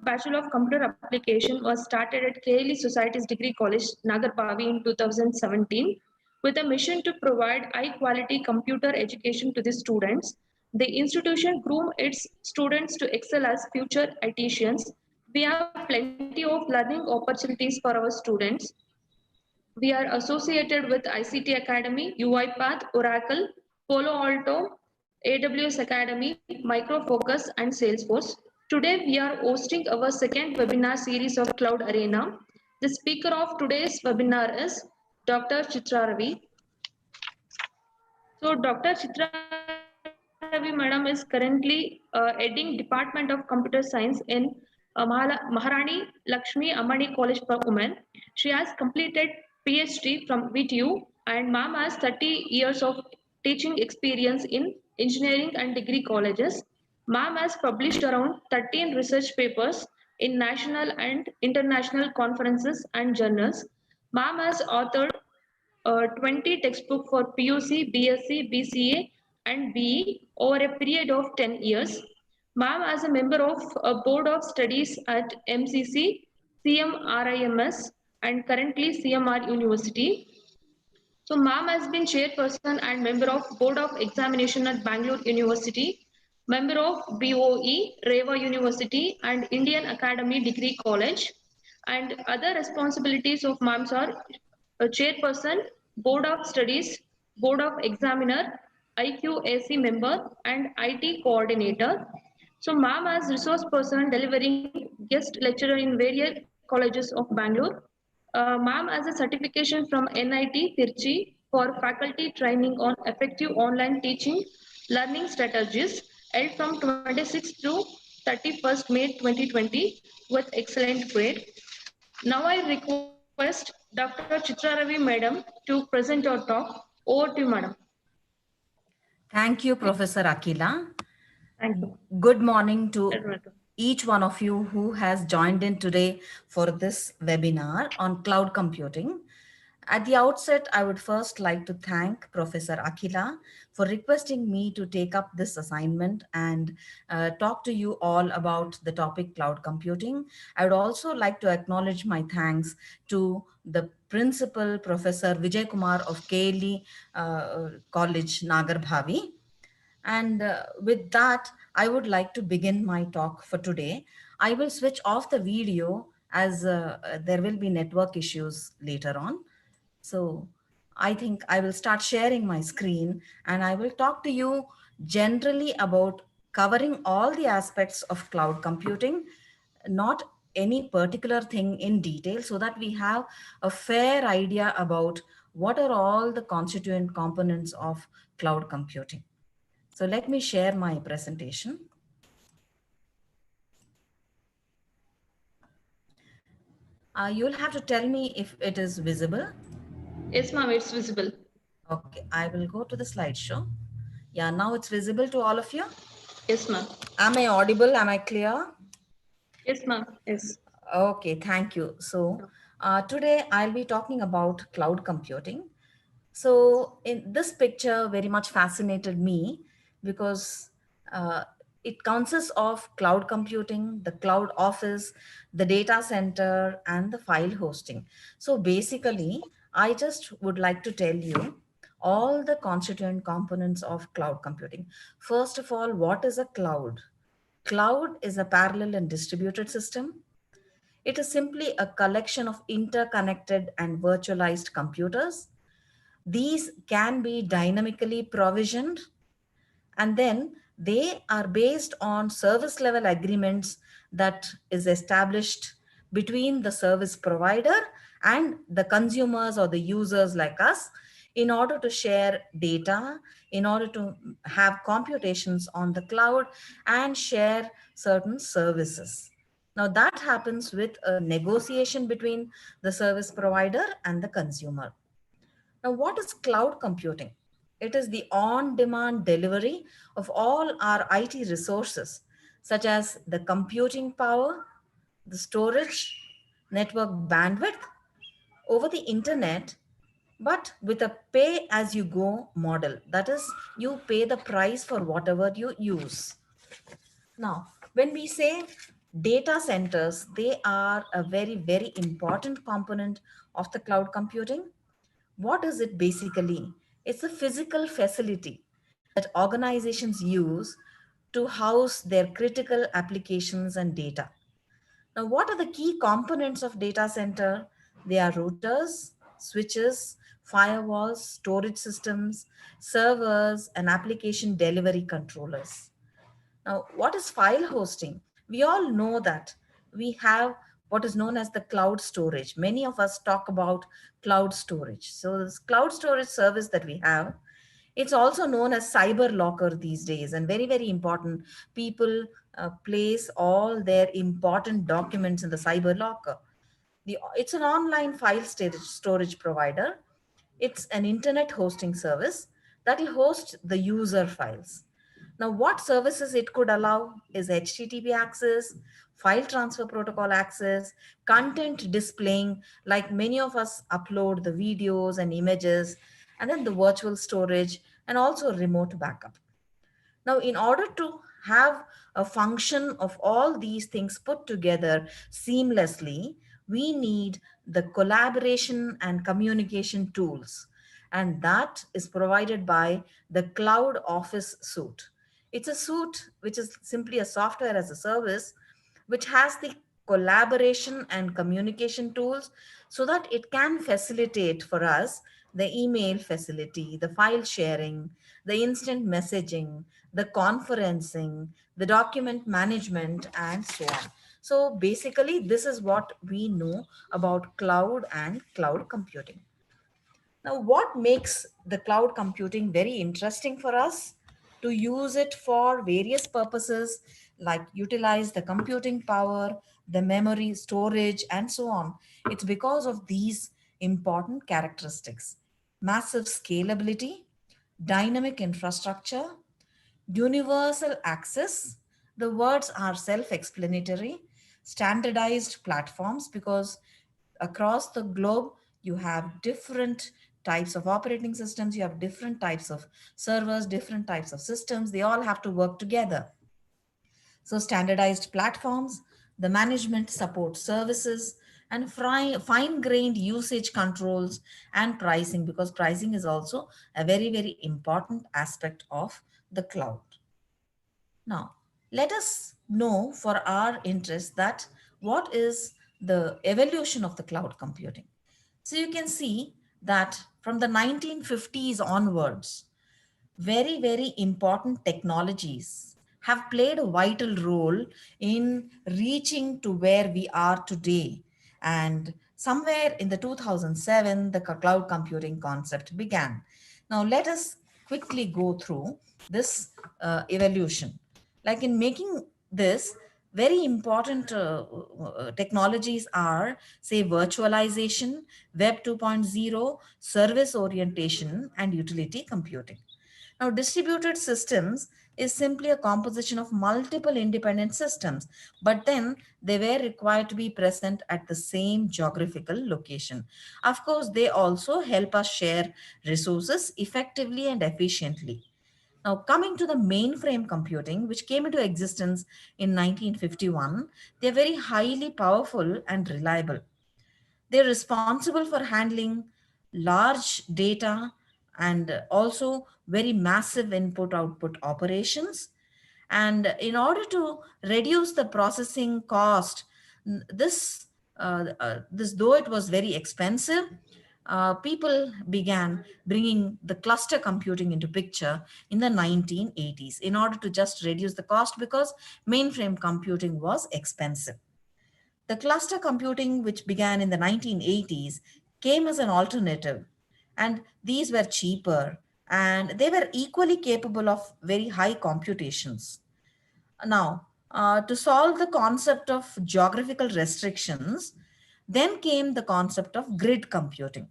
Bachelor of Computer Application was started at KLE Society's Degree College, Nagarpavi in 2017 with a mission to provide high-quality computer education to the students. The institution groomed its students to excel as future ITians. We have plenty of learning opportunities for our students. We are associated with ICT Academy, UiPath, Oracle, Palo Alto, AWS Academy, Micro Focus, and Salesforce. Today, we are hosting our second webinar series of Cloud Arena. The speaker of today's webinar is Dr. Chitra Ravi. So, Dr. Chitra Ravi madam is currently heading Department of Computer Science in Maharani Lakshmi Ammani College for Women. She has completed PhD from VTU and ma'am has 30 years of teaching experience in engineering and degree colleges. Ma'am has published around 13 research papers in national and international conferences and journals. Ma'am has authored 20 textbook for PUC, BSc, BCA and BE over a period of 10 years. Ma'am as a member of a board of studies at MCC, CMRIMS and currently CMR University. So ma'am has been chairperson and member of board of examination at Bangalore University, member of BOE, Reva University and Indian Academy Degree College. And other responsibilities of ma'ams are a chairperson, board of studies, board of examiner, IQAC member and IT coordinator. So ma'am as resource person delivering guest lecturer in various colleges of Bangalore. Ma'am has a certification from NIT Tirchi for faculty training on effective online teaching learning strategies held from 26th to 31st May 2020 with excellent grade. Now I request Dr. Chitra Ravi madam to present our talk. Over to you madam. Thank you, Professor Akila. Thank you. Good morning to Welcome. each one of you who has joined in today for this webinar on cloud computing. At the outset, I would first like to thank Professor Akila for requesting me to take up this assignment and talk to you all about the topic cloud computing. I would also like to acknowledge my thanks to the principal, Professor Vijay Kumar of KLE College, Nagarbhavi. And with that, I would like to begin my talk for today. I will switch off the video as there will be network issues later on. So I think I will start sharing my screen and I will talk to you generally about covering all the aspects of cloud computing, not any particular thing in detail, so that we have a fair idea about what are all the constituent components of cloud computing. So let me share my presentation. You'll have to tell me if it is visible. Yes ma'am, it's visible. Okay, I will go to the slideshow. Yeah, now it's visible to all of you. Yes ma'am. Am I audible? Am I clear? Yes ma'am. Yes. Okay, thank you. So today I'll be talking about cloud computing. So in this picture very much fascinated me because uh, it consists of cloud computing, the cloud office, the data center, and the file hosting. So basically, I just would like to tell you all the constituent components of cloud computing. First of all, what is a cloud? Cloud is a parallel and distributed system. It is simply a collection of interconnected and virtualized computers. These can be dynamically provisioned, and then they are based on service level agreements that is established between the service provider and the consumers or the users like us in order to share data, in order to have computations on the cloud and share certain services. Now that happens with a negotiation between the service provider and the consumer. Now, what is cloud computing? It is the on-demand delivery of all our IT resources, such as the computing power, the storage, network bandwidth over the internet, but with a pay-as-you-go model. That is, you pay the price for whatever you use. Now, when we say Data centers, they are a very, very important component of the cloud computing. What is it basically? It's a physical facility that organizations use to house their critical applications and data. Now, what are the key components of data center? They are routers, switches, firewalls, storage systems, servers, and application delivery controllers. Now, what is file hosting? We all know that we have what is known as the cloud storage. Many of us talk about cloud storage. So, this cloud storage service that we have, it's also known as cyber locker these days, and very, very important. People place all their important documents in the cyber locker. It's an online file storage provider. It's an internet hosting service that will host the user files. Now, what services it could allow is HTTP access, file transfer protocol access, content displaying, like many of us upload the videos and images, and then the virtual storage, and also remote backup. Now, in order to have a function of all these things put together seamlessly, we need the collaboration and communication tools. And that is provided by the Cloud Office suite. It's a suite which is simply a software as a service, which has the collaboration and communication tools so that it can facilitate for us the email facility, the file sharing, the instant messaging, the conferencing, the document management, and so on. So basically, this is what we know about cloud and cloud computing. Now, what makes the cloud computing very interesting for us? To use it for various purposes, like utilize the computing power, the memory, storage, and so on. It's because of these important characteristics: massive scalability, dynamic infrastructure, universal access. The words are self explanatory. Standardized platforms, because across the globe you have different types of operating systems, you have different types of servers, different types of systems, they all have to work together. So standardized platforms, the management support services, and fine grained usage controls and pricing, because pricing is also a very, very important aspect of the cloud. Now, let us know for our interest that what is the evolution of the cloud computing. So you can see that from the 1950s onwards, very, very important technologies have played a vital role in reaching to where we are today. And somewhere in the 2007, the cloud computing concept began. Now, let us quickly go through this evolution. Like in making this, very important technologies are, say, virtualization, Web 2.0, service orientation, and utility computing. Now, distributed systems is simply a composition of multiple independent systems, but then they were required to be present at the same geographical location. Of course, they also help us share resources effectively and efficiently. Now, coming to the mainframe computing, which came into existence in 1951, they're very highly powerful and reliable. They're responsible for handling large data and also very massive input output operations. And in order to reduce the processing cost, this though it was very expensive, people began bringing the cluster computing into picture in the 1980s in order to just reduce the cost, because mainframe computing was expensive. The cluster computing, which began in the 1980s, came as an alternative, and these were cheaper and they were equally capable of very high computations. Now, to solve the concept of geographical restrictions, then came the concept of grid computing.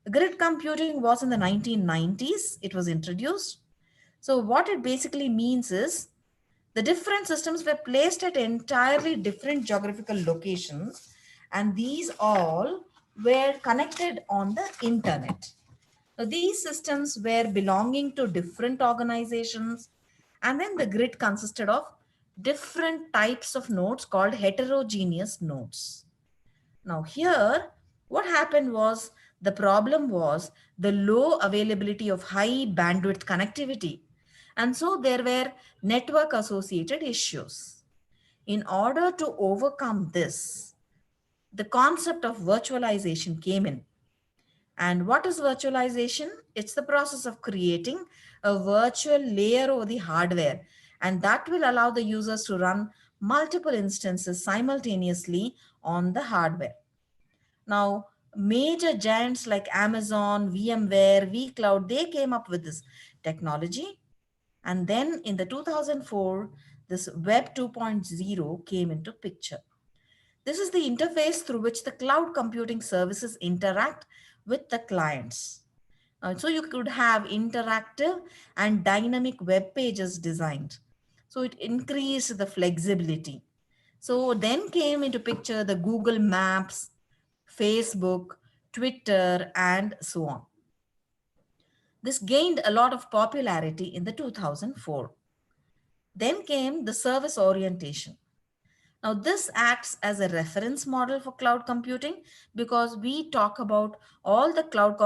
The grid computing was in the 1990s, it was introduced. So, what it basically means is the different systems were placed at entirely different geographical locations, and these all were connected on the internet. So these systems were belonging to different organizations, and then the grid consisted of different types of nodes called heterogeneous nodes. Now here, what happened was the problem was the low availability of high bandwidth connectivity. And so there were network associated issues. In order to overcome this, the concept of virtualization came in. And what is virtualization? It's the process of creating a virtual layer over the hardware, and that will allow the users to run multiple instances simultaneously on the hardware. Now, major giants like Amazon, VMware, vCloud, they came up with this technology. And then in the 2004, this Web 2.0 came into picture. This is the interface through which the cloud computing services interact with the clients. So you could have interactive and dynamic web pages designed. So it increased the flexibility. So then came into picture the Google Maps, Facebook, Twitter, and so on. This gained a lot of popularity in the 2004. Then came the service orientation. Now, this acts as a reference model for cloud computing because we talk about all the cloud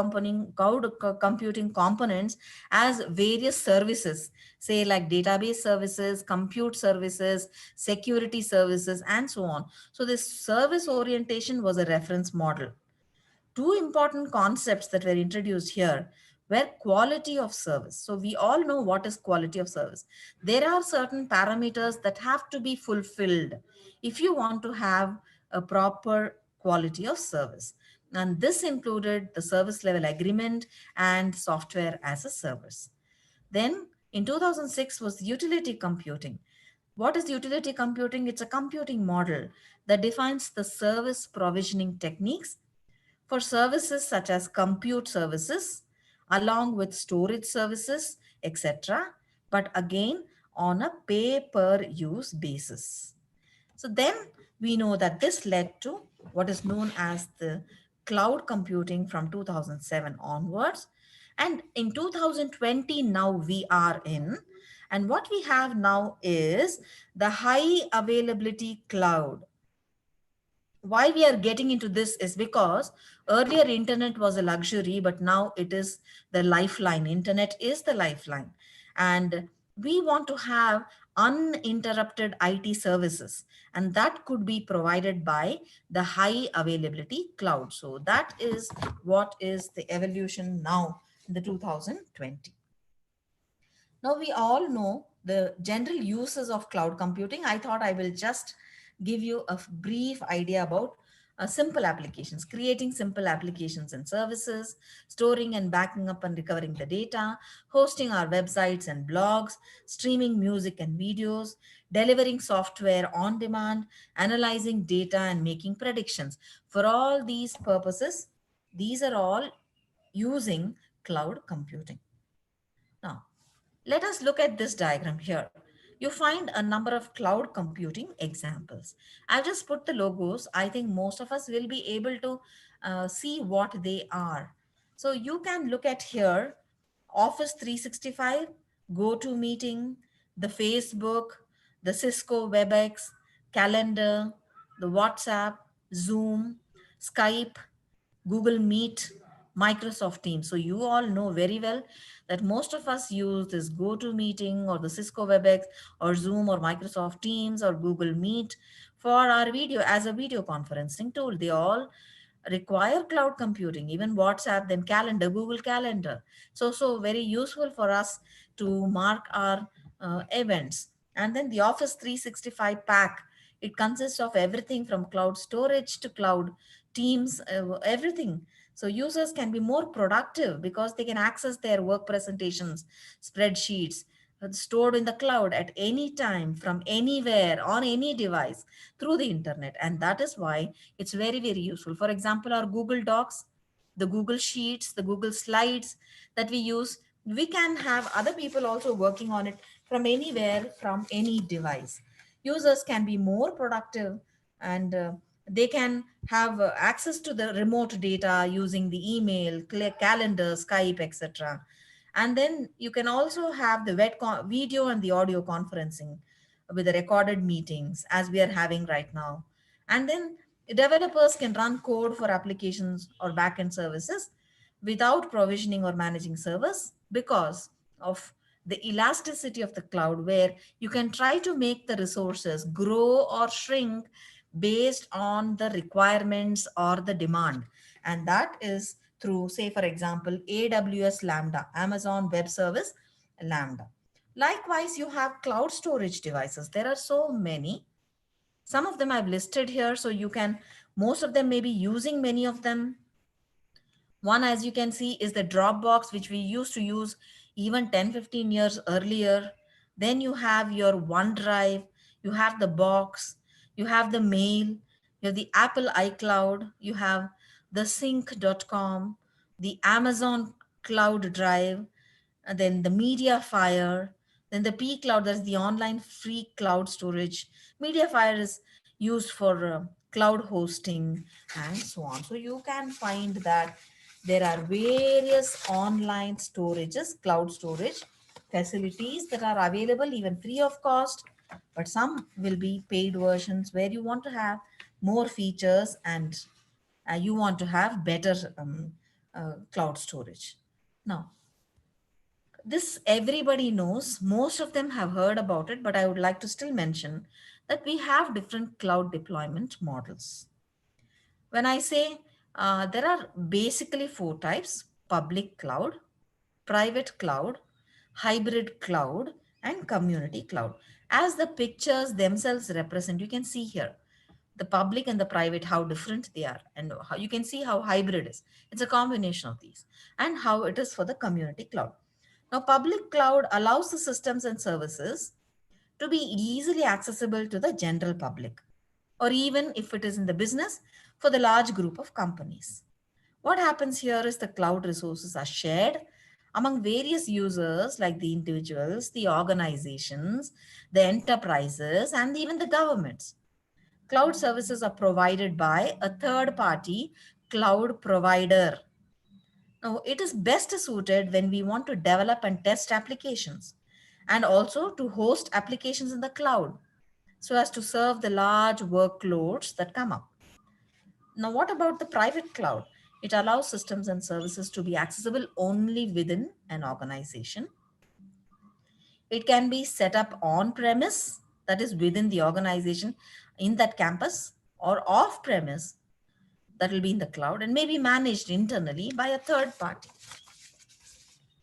computing components as various services, say like database services, compute services, security services, and so on. So, this service orientation was a reference model. Two important concepts that were introduced here were quality of service. So we all know what is quality of service. There are certain parameters that have to be fulfilled if you want to have a proper quality of service. And this included the service level agreement and software as a service. Then in 2006 was utility computing. What is utility computing? It's a computing model that defines the service provisioning techniques for services such as compute services, along with storage services, etc. But again, on a pay per use basis. So then we know that this led to what is known as the cloud computing from 2007 onwards. And in 2020, now we are in. And what we have now is the high availability cloud. Why we are getting into this is because earlier internet was a luxury, but now it is the lifeline. Internet is the lifeline, and we want to have uninterrupted IT services, and that could be provided by the high availability cloud. So that is what is the evolution now in the 2020. Now we all know the general uses of cloud computing. I thought I will just give you a brief idea about simple applications, creating simple applications and services, storing and backing up and recovering the data, hosting our websites and blogs, streaming music and videos, delivering software on demand, analyzing data and making predictions. For all these purposes, these are all using cloud computing. Now, let us look at this diagram here. You find a number of cloud computing examples. I've just put the logos. I think most of us will be able to see what they are. So you can look at here, Office 365, GoToMeeting, the Facebook, the Cisco WebEx, Calendar, the WhatsApp, Zoom, Skype, Google Meet, Microsoft Teams. So you all know very well that most of us use this GoToMeeting or the Cisco WebEx or Zoom or Microsoft Teams or Google Meet for our video as a video conferencing tool. They all require cloud computing, even WhatsApp, then Calendar, Google Calendar. So very useful for us to mark our events. And then the Office 365 pack. It consists of everything from cloud storage to cloud teams, everything. So users can be more productive because they can access their work presentations, spreadsheets, stored in the cloud at any time from anywhere on any device through the internet. And that is why it's very, very useful. For example, our Google Docs, the Google Sheets, the Google Slides that we use, we can have other people also working on it from anywhere, from any device. Users can be more productive, and they can have access to the remote data using the email, calendar, Skype, etc. And then you can also have the video and the audio conferencing with the recorded meetings as we are having right now. And then developers can run code for applications or backend services without provisioning or managing servers because of the elasticity of the cloud, where you can try to make the resources grow or shrink based on the requirements or the demand. And that is through, say, for example, AWS Lambda, Amazon Web Service Lambda. Likewise, you have cloud storage devices. There are so many. Some of them I've listed here, so you can, most of them may be using many of them. One, as you can see, is the Dropbox, which we used to use even 10, 15 years earlier. Then you have your OneDrive, you have the Box, you have the Mail, you have the Apple iCloud, you have the Sync.com, the Amazon Cloud Drive, and then the Mediafire, then the P Cloud, that's the online free cloud storage. Mediafire is used for cloud hosting and so on. So you can find that there are various online storages, cloud storage facilities that are available even free of cost, but some will be paid versions where you want to have more features and you want to have better cloud storage. Now, this everybody knows, most of them have heard about it, but I would like to still mention that we have different cloud deployment models. When I say there are basically four types: public cloud, private cloud, hybrid cloud, and community cloud. As the pictures themselves represent, you can see here the public and the private, how different they are, and how you can see how hybrid is. It's a combination of these, and how it is for the community cloud. Now, public cloud allows the systems and services to be easily accessible to the general public, or even if it is in the business, for the large group of companies. What happens here is the cloud resources are shared among various users like the individuals, the organizations, the enterprises, and even the governments. Cloud services are provided by a third party cloud provider. Now, it is best suited when we want to develop and test applications and also to host applications in the cloud so as to serve the large workloads that come up. Now, what about the private cloud? It allows systems and services to be accessible only within an organization. It can be set up on premise, that is within the organization in that campus, or off premise, that will be in the cloud, and may be managed internally by a third party.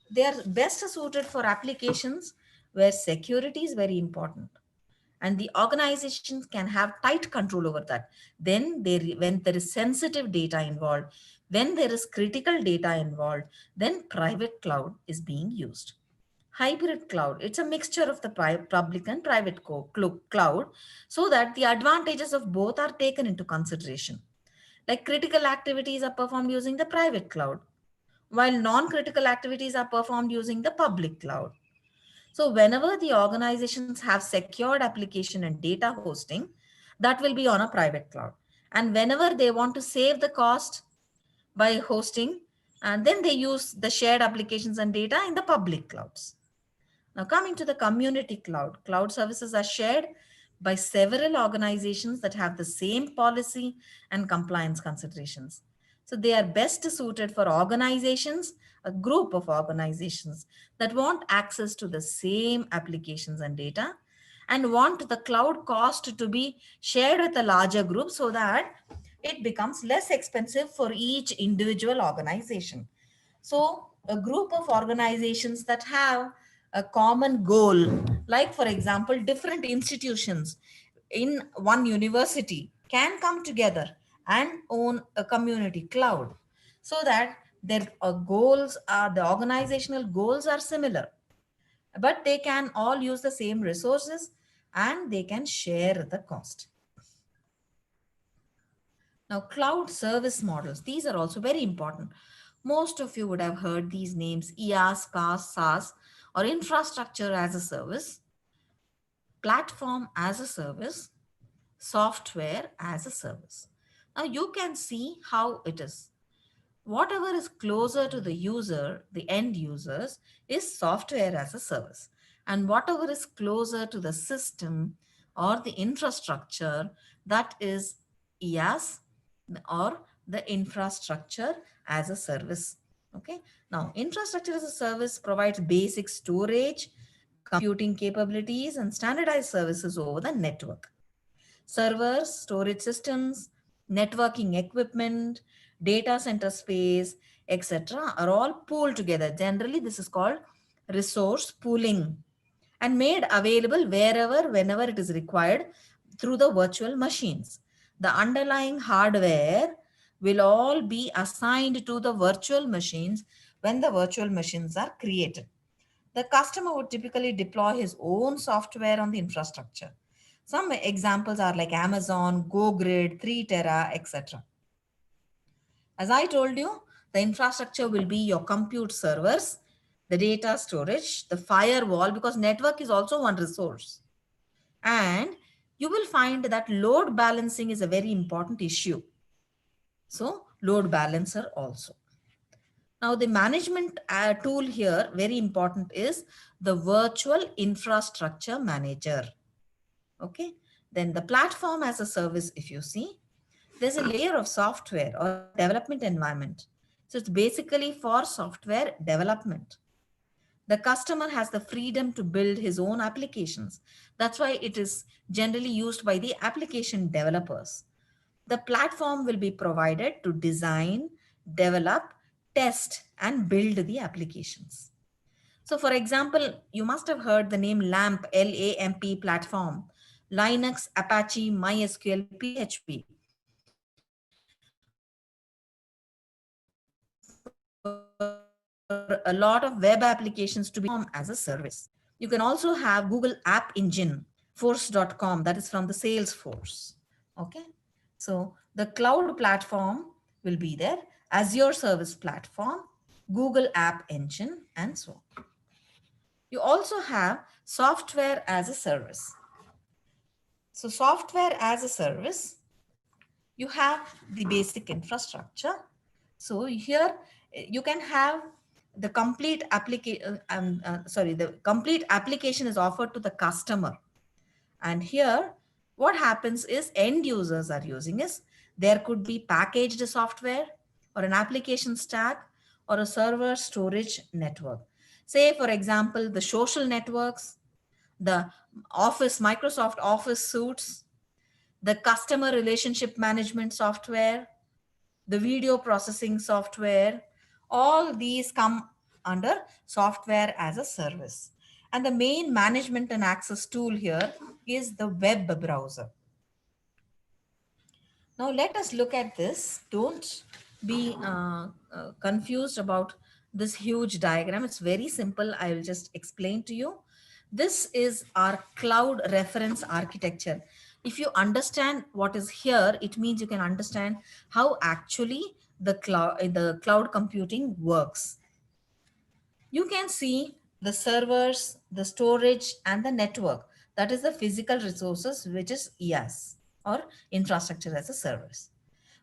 They are best suited for applications where security is very important and the organizations can have tight control over that. Then when there is sensitive data involved, when there is critical data involved, then private cloud is being used. Hybrid cloud, it's a mixture of the public and private cloud, so that the advantages of both are taken into consideration. Like critical activities are performed using the private cloud, while non-critical activities are performed using the public cloud. So whenever the organizations have secured application and data hosting, that will be on a private cloud. And whenever they want to save the cost by hosting, and then they use the shared applications and data in the public clouds. Now coming to the community cloud, cloud services are shared by several organizations that have the same policy and compliance considerations. So they are best suited for organizations, a group of organizations that want access to the same applications and data and want the cloud cost to be shared with a larger group so that it becomes less expensive for each individual organization. So a group of organizations that have a common goal, like for example, different institutions in one university can come together and own a community cloud so that their goals are, the organizational goals are similar, but they can all use the same resources and they can share the cost. Now, cloud service models, these are also very important. Most of you would have heard these names: IaaS, CaaS, SaaS, or infrastructure as a service, platform as a service, software as a service. Now, you can see how it is. Whatever is closer to the user, the end users, is software as a service. And whatever is closer to the system or the infrastructure, that is IaaS or the infrastructure as a service. Okay. Now, infrastructure as a service provides basic storage, computing capabilities, and standardized services over the network. Servers, storage systems, networking equipment, data center space, etc. are all pooled together. Generally, this is called resource pooling and made available wherever, whenever it is required through the virtual machines. The underlying hardware will all be assigned to the virtual machines when the virtual machines are created. The customer would typically deploy his own software on the infrastructure. Some examples are like Amazon, GoGrid, 3Tera, etc. As I told you, the infrastructure will be your compute servers, the data storage, the firewall, because network is also one resource. And you will find that load balancing is a very important issue. So load balancer also. Now the management tool here, very important, is the virtual infrastructure manager. Okay. Then the platform as a service, if you see, there's a layer of software or development environment. So it's basically for software development. The customer has the freedom to build his own applications. That's why it is generally used by the application developers. The platform will be provided to design, develop, test, and build the applications. So for example, you must have heard the name LAMP, L-A-M-P platform, Linux, Apache, MySQL, PHP. For a lot of web applications to be as a service. You can also have Google App Engine, force.com, that is from the Salesforce. Okay. So the cloud platform will be there, Azure Service Platform, Google App Engine, and so on. You also have software as a service. So software as a service, you have the basic infrastructure. So here you can have the complete application, the complete application is offered to the customer. And here what happens is end users are using is there could be packaged software or an application stack or a server storage network. Say, for example, the social networks, the Microsoft Office suites, the customer relationship management software, the video processing software, all these come under software as a service. And the main management and access tool here is the web browser. Now let us look at this. Don't be confused about this huge diagram. It's very simple. I will just explain to you. This is our cloud reference architecture. If you understand what is here, it means you can understand how actually the cloud computing works. You can see the servers, the storage, and the network. That is the physical resources, which is IaaS or infrastructure as a service.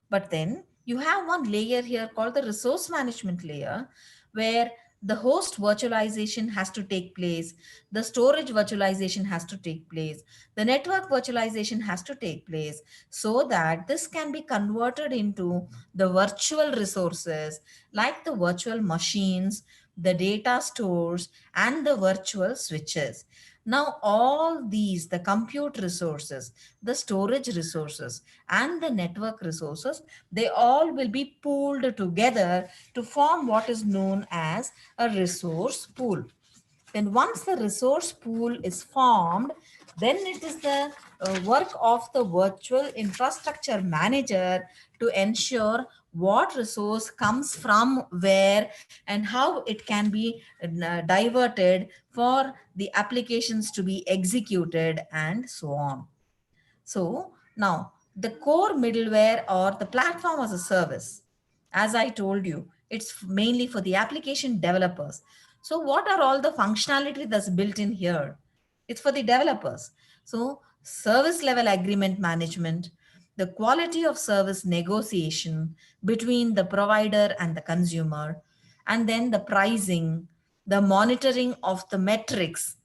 But then you have one layer here called the resource management layer, where the host virtualization has to take place, the storage virtualization has to take place, the network virtualization has to take place, so that this can be converted into the virtual resources like the virtual machines, the data stores, and the virtual switches. Now, all these, the compute resources, the storage resources, and the network resources, they all will be pooled together to form what is known as a resource pool. Then once the resource pool is formed, then it is the work of the virtual infrastructure manager to ensure what resource comes from where and how it can be diverted for the applications to be executed and so on. So now the core middleware or the platform as a service, as I told you, it's mainly for the application developers. So what are all the functionality that's built in here? It's for the developers. So service level agreement management, the quality of service negotiation between the provider and the consumer, and then the pricing, the monitoring of the metrics,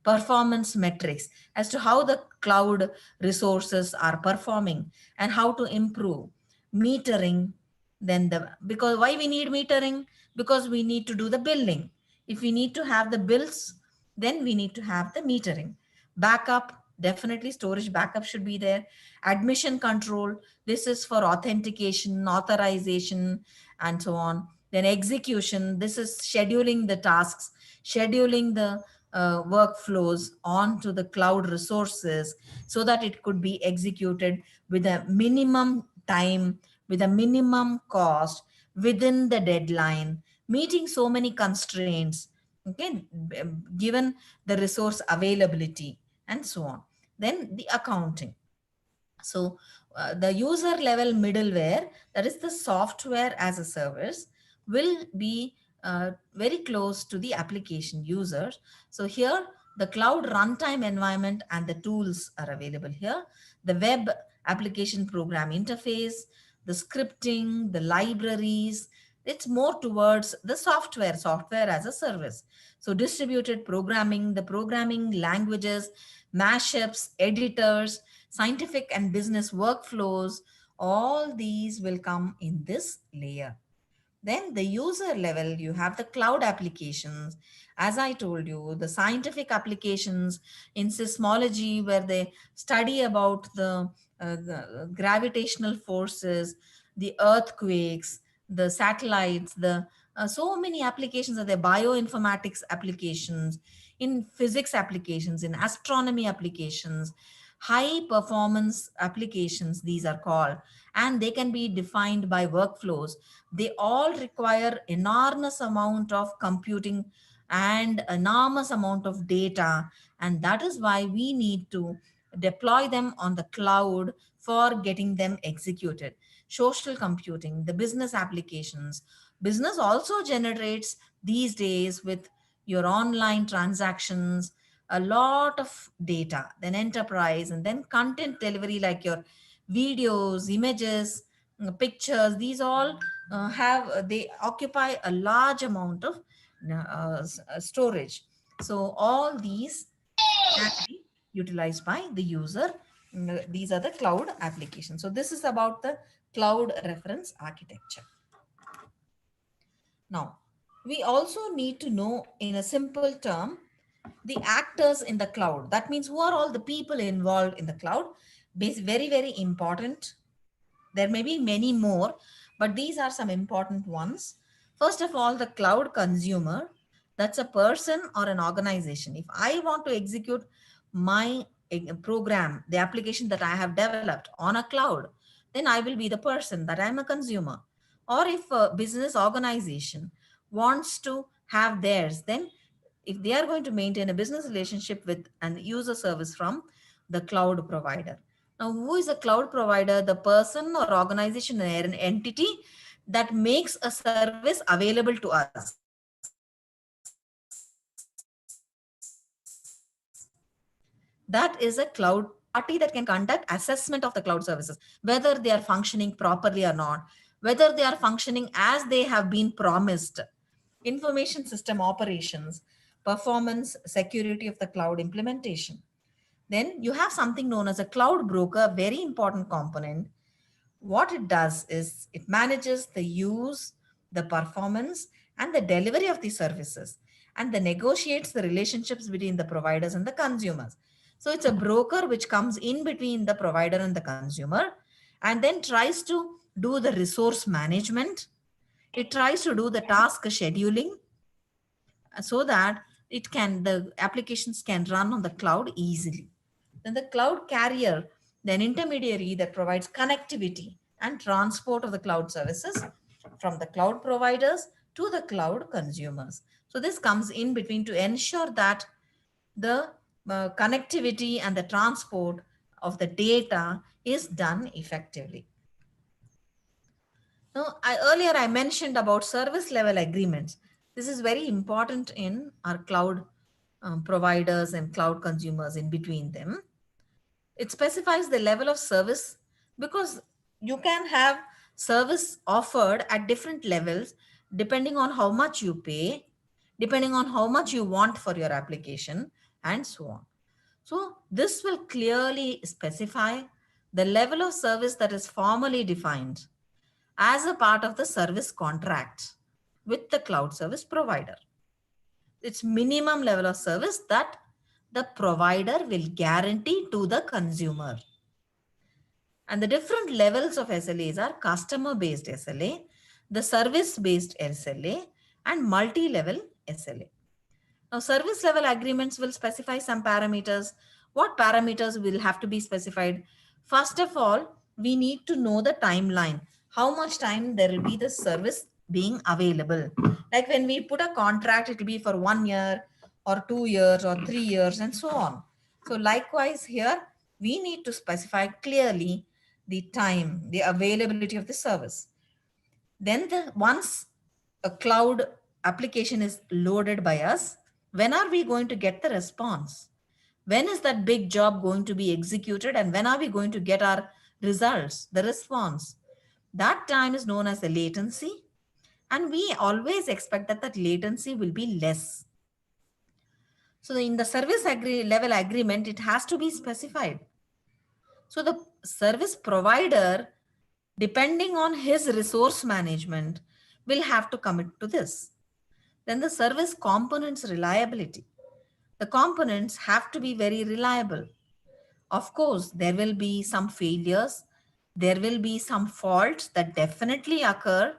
performance metrics as to how the cloud resources are performing and how to improve metering. Then the, because why we need metering? Because we need to do the billing. If we need to have the bills, then we need to have the metering. Backup, definitely storage backup should be there. Admission control, this is for authentication, authorization, and so on. Then execution, this is scheduling the tasks, scheduling the workflows onto the cloud resources so that it could be executed with a minimum time, with a minimum cost, within the deadline, meeting so many constraints, okay, given the resource availability, and so on. Then the accounting. So the user level middleware, that is the software as a service, will be very close to the application users. So here the cloud runtime environment and the tools are available here. The web application program interface, the scripting, the libraries, it's more towards the software as a service. So distributed programming, the programming languages, mashups, editors, scientific and business workflows, all these will come in this layer. Then the user level, you have the cloud applications. As I told you, the scientific applications in seismology, where they study about the gravitational forces, the earthquakes, the satellites, the so many applications are there, bioinformatics applications, in physics applications, in astronomy applications, high performance applications, these are called, and they can be defined by workflows. They all require enormous amount of computing and enormous amount of data, and that is why we need to deploy them on the cloud for getting them executed. Social computing, the business applications, business also generates these days with your online transactions a lot of data. Then enterprise, and then content delivery, like your videos, images, pictures, these all they occupy a large amount of storage. So all these can be utilized by the user. These are the cloud applications. So this is about the cloud reference architecture. Now, we also need to know in a simple term the actors in the cloud. That means who are all the people involved in the cloud. Very, very important. There may be many more, but these are some important ones. First of all, the cloud consumer, that's a person or an organization. If I want to execute my program, the application that I have developed on a cloud, then I will be the person, that I'm a consumer. Or if a business organization wants to have theirs, then if they are going to maintain a business relationship with an user service from the cloud provider. Now, who is a cloud provider? The person or organization or an entity that makes a service available to us. That is a cloud party that can conduct assessment of the cloud services, whether they are functioning properly or not, whether they are functioning as they have been promised. Information system operations, performance, security of the cloud implementation. Then you have something known as a cloud broker, very important component. What it does is it manages the use, the performance, and the delivery of the services, and the negotiates the relationships between the providers and the consumers. So it's a broker which comes in between the provider and the consumer, and then tries to do the resource management. It tries to do the task scheduling so that the applications can run on the cloud easily. Then the cloud carrier, then intermediary that provides connectivity and transport of the cloud services from the cloud providers to the cloud consumers. So this comes in between to ensure that the connectivity and the transport of the data is done effectively. Now, earlier I mentioned about service level agreements. This is very important in our cloud providers and cloud consumers in between them. It specifies the level of service because you can have service offered at different levels depending on how much you pay, depending on how much you want for your application, and so on. So this will clearly specify the level of service that is formally defined as a part of the service contract with the cloud service provider. It's minimum level of service that the provider will guarantee to the consumer. And the different levels of SLAs are customer-based SLA, the service-based SLA, and multi-level SLA. Now, service level agreements will specify some parameters. What parameters will have to be specified? First of all, we need to know the timeline. How much time there will be the service being available. Like when we put a contract, it will be for 1 year or 2 years or 3 years and so on. So likewise here, we need to specify clearly the time, the availability of the service. Then once a cloud application is loaded by us, when are we going to get the response? When is that big job going to be executed, and when are we going to get our results, the response? That time is known as the latency, and we always expect that latency will be less. So in the service level agreement, it has to be specified. So the service provider, depending on his resource management, will have to commit to this. Then the service components reliability. The components have to be very reliable. Of course, there will be some failures. There will be some faults that definitely occur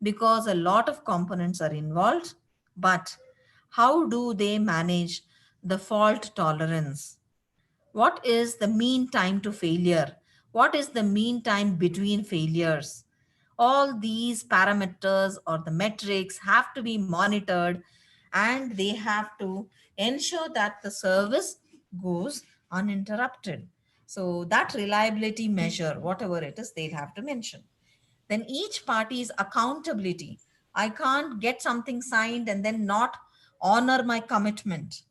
because a lot of components are involved. But how do they manage the fault tolerance? What is the mean time to failure? What is the mean time between failures? All these parameters or the metrics have to be monitored, and they have to ensure that the service goes uninterrupted. So that reliability measure, whatever it is, they'll have to mention. Then each party's accountability. I can't get something signed and then not honor my commitment.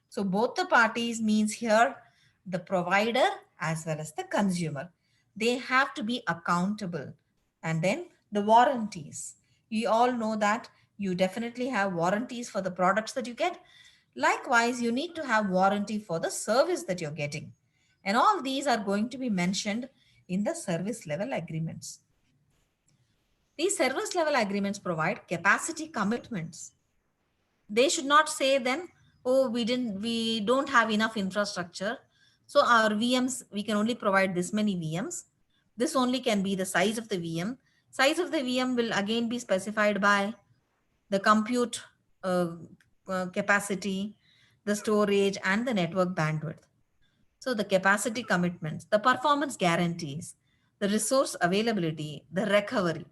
So both the parties means here the provider as well as the consumer. They have to be accountable. And then the warranties. You all know that you definitely have warranties for the products that you get. Likewise, you need to have warranty for the service that you're getting. And all these are going to be mentioned in the service level agreements. These service level agreements provide capacity commitments. They should not say then, oh, we don't have enough infrastructure. So our VMs, we can only provide this many VMs. This only can be the size of the VM. Size of the VM will again be specified by the compute capacity, the storage, and the network bandwidth. So the capacity commitments, the performance guarantees, the resource availability, the recovery.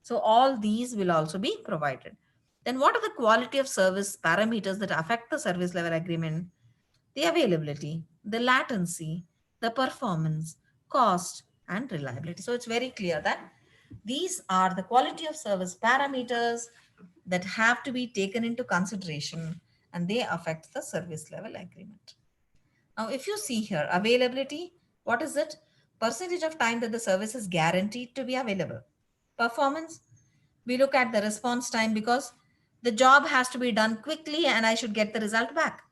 So all these will also be provided. Then what are the quality of service parameters that affect the service level agreement? The availability, the latency, the performance, cost, and reliability. So it's very clear that these are the quality of service parameters that have to be taken into consideration, and they affect the service level agreement. Now, if you see here, availability, what is it? Percentage of time that the service is guaranteed to be available. Performance, we look at the response time because the job has to be done quickly and I should get the result back.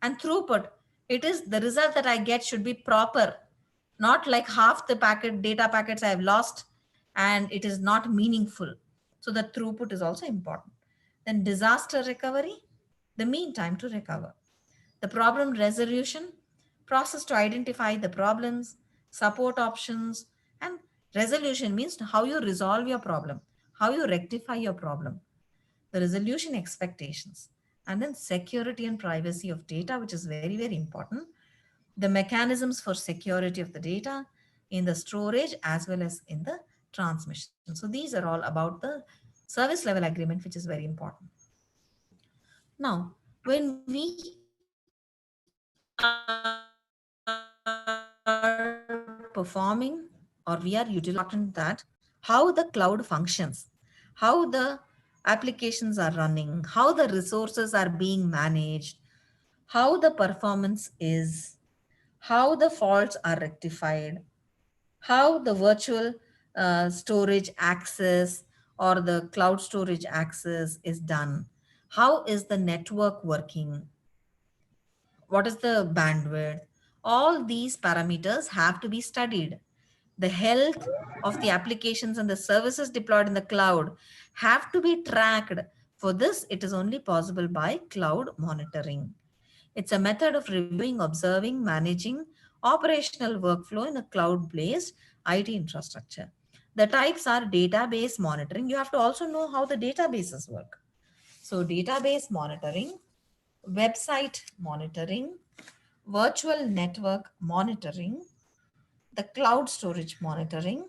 And throughput, it is the result that I get should be proper, not like half the data packets I have lost and it is not meaningful. So the throughput is also important. Then disaster recovery, the mean time to recover. The problem resolution, process to identify the problems, support options, and resolution means how you resolve your problem, how you rectify your problem. The resolution expectations, and then security and privacy of data, which is very, very important. The mechanisms for security of the data in the storage as well as in the transmission. So these are all about the service level agreement, which is very important. Now, when we are performing or we are utilizing that, how the cloud functions, how the applications are running, how the resources are being managed, how the performance is, how the faults are rectified, how the virtual storage access or the cloud storage access is done, how is the network working, what is the bandwidth. All these parameters have to be studied. The health of the applications and the services deployed in the cloud have to be tracked. For this, it is only possible by cloud monitoring. It's a method of reviewing, observing, managing operational workflow in a cloud-based IT infrastructure. The types are database monitoring. You have to also know how the databases work. So database monitoring, website monitoring, virtual network monitoring, the cloud storage monitoring,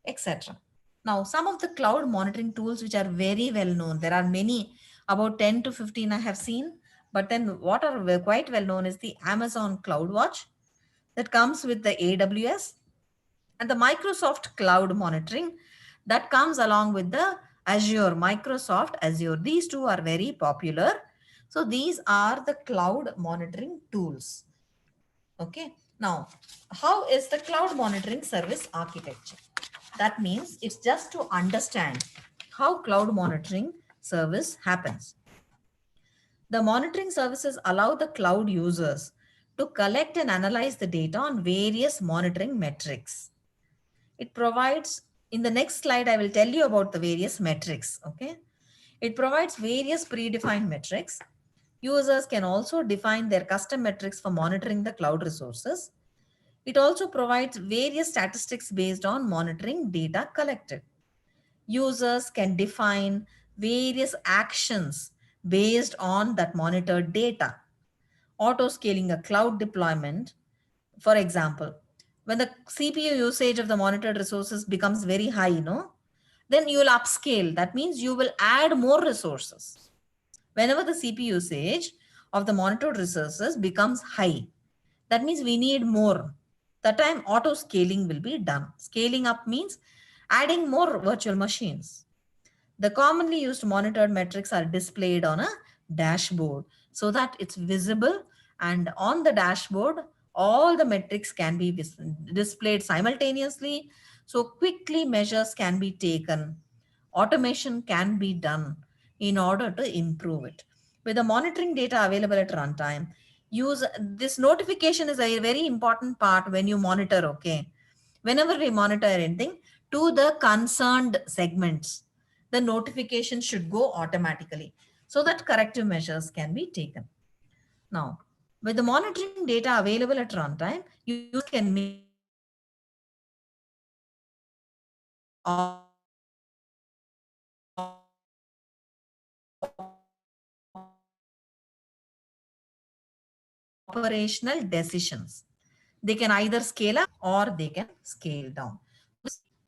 etc. Now, some of the cloud monitoring tools which are very well known, there are many, about 10 to 15 I have seen, but then what are quite well known is the Amazon CloudWatch that comes with the AWS and the Microsoft Cloud Monitoring that comes along with the Azure, Microsoft Azure. These two are very popular. So these are the cloud monitoring tools. Okay. Now, how is the cloud monitoring service architecture? That means it's just to understand how cloud monitoring service happens. The monitoring services allow the cloud users to collect and analyze the data on various monitoring metrics. It provides, in the next slide, I will tell you about the various metrics. Okay. It provides various predefined metrics. Users can also define their custom metrics for monitoring the cloud resources. It also provides various statistics based on monitoring data collected. Users can define various actions based on that monitored data. Auto scaling a cloud deployment, for example, when the CPU usage of the monitored resources becomes very high, then you will upscale. That means you will add more resources. Whenever the CPU usage of the monitored resources becomes high, that means we need more. That time auto scaling will be done. Scaling up means adding more virtual machines. The commonly used monitored metrics are displayed on a dashboard so that it's visible, and on the dashboard, all the metrics can be displayed simultaneously. So quickly measures can be taken. Automation can be done in order to improve it. With the monitoring data available at runtime, use this notification is a very important part when you monitor, okay? Whenever we monitor anything to the concerned segments, the notification should go automatically so that corrective measures can be taken. Now, with the monitoring data available at runtime, users can make operational decisions. They can either scale up or they can scale down.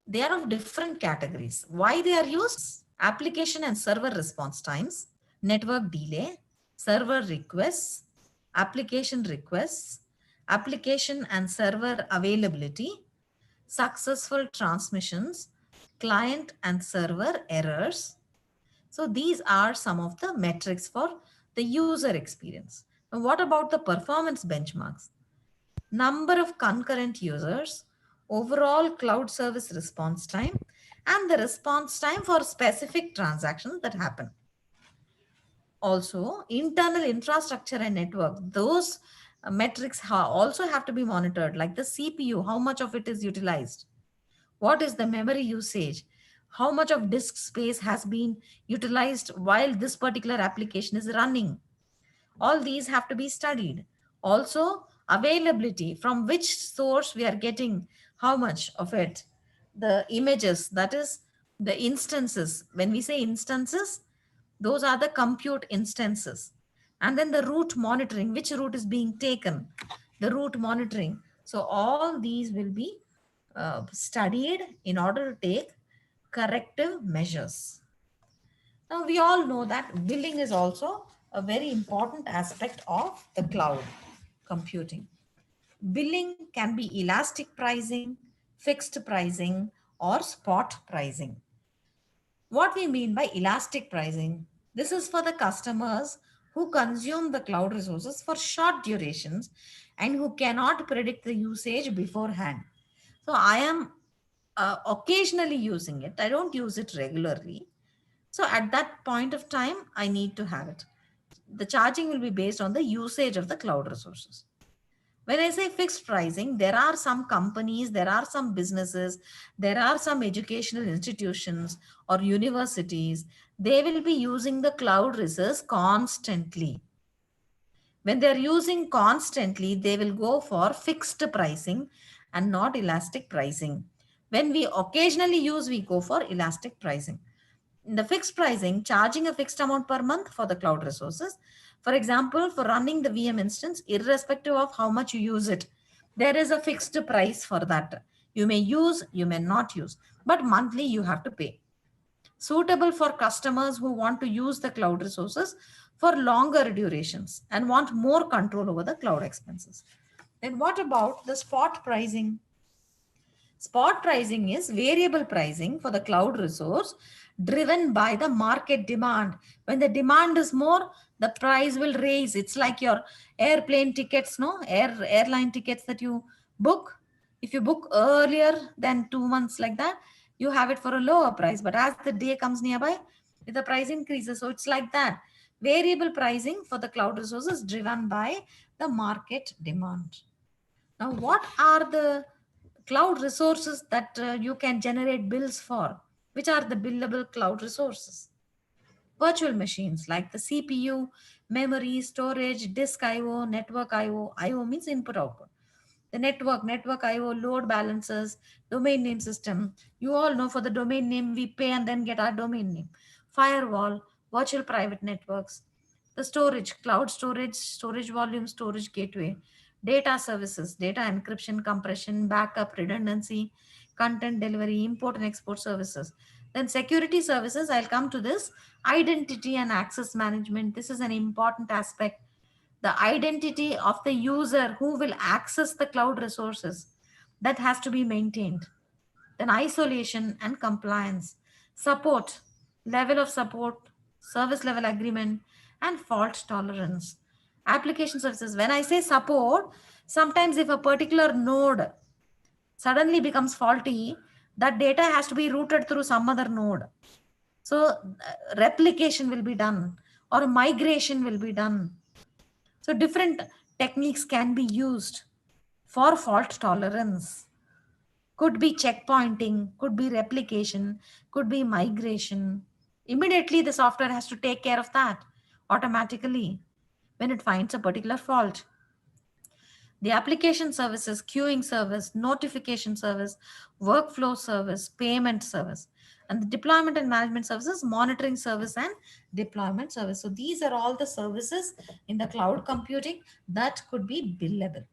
They are of different categories. Why they are used? Application and server response times, network delay, server requests, application requests, application and server availability, successful transmissions, client and server errors. So these are some of the metrics for the user experience. And what about the performance benchmarks? Number of concurrent users, overall cloud service response time, and the response time for specific transactions that happen. Also, internal infrastructure and network, those metrics also have to be monitored, like the CPU, how much of it is utilized, what is the memory usage, how much of disk space has been utilized while this particular application is running. All these have to be studied. Also, availability, from which source we are getting how much of it. The images, that is the instances. When we say instances, those are the compute instances. And then the route monitoring, which route is being taken, the route monitoring. So all these will be studied in order to take corrective measures. Now, we all know that billing is also a very important aspect of the cloud computing. Billing can be elastic pricing, fixed pricing, or spot pricing. What we mean by elastic pricing, this is for the customers who consume the cloud resources for short durations and who cannot predict the usage beforehand. So I am occasionally using it. I don't use it regularly. So at that point of time, I need to have it. the charging will be based on the usage of the cloud resources. When I say fixed pricing, there are some companies, there are some businesses, there are some educational institutions or universities. They will be using the cloud resource constantly. When they're using constantly, they will go for fixed pricing and not elastic pricing. When we occasionally use, we go for elastic pricing. In the fixed pricing, charging a fixed amount per month for the cloud resources. For example, for running the VM instance, irrespective of how much you use it, there is a fixed price for that. You may use, you may not use, but monthly you have to pay. Suitable for customers who want to use the cloud resources for longer durations and want more control over the cloud expenses. Then what about the spot pricing? Spot pricing is variable pricing for the cloud resource driven by the market demand. When the demand is more, the price will raise. It's like your airplane tickets, no? Airline tickets that you book. If you book earlier than 2 months like that, you have it for a lower price. But as the day comes nearby, the price increases. So it's like that. Variable pricing for the cloud resources driven by the market demand. Now, what are the cloud resources that you can generate bills for? Which are the billable cloud resources? Virtual machines like the CPU, memory, storage, disk IO, network IO. IO means input output. The network IO, load balancers, domain name system. You all know for the domain name we pay and then get our domain name. Firewall, virtual private networks, the storage, cloud storage, storage volume, storage gateway, data services, data encryption, compression, backup, redundancy, content delivery, import and export services. Then security services, I'll come to this. Identity and access management. This is an important aspect. The identity of the user who will access the cloud resources, that has to be maintained. Then isolation and compliance, support, level of support, service level agreement, and fault tolerance. Application services, when I say support, sometimes if a particular node suddenly becomes faulty, that data has to be routed through some other node. So replication will be done or migration will be done. So different techniques can be used for fault tolerance. Could be checkpointing, could be replication, could be migration. Immediately the software has to take care of that automatically when it finds a particular fault. The application services, queuing service, notification service, workflow service, payment service, and the deployment and management services, monitoring service, and deployment service. So these are all the services in the cloud computing that could be billable.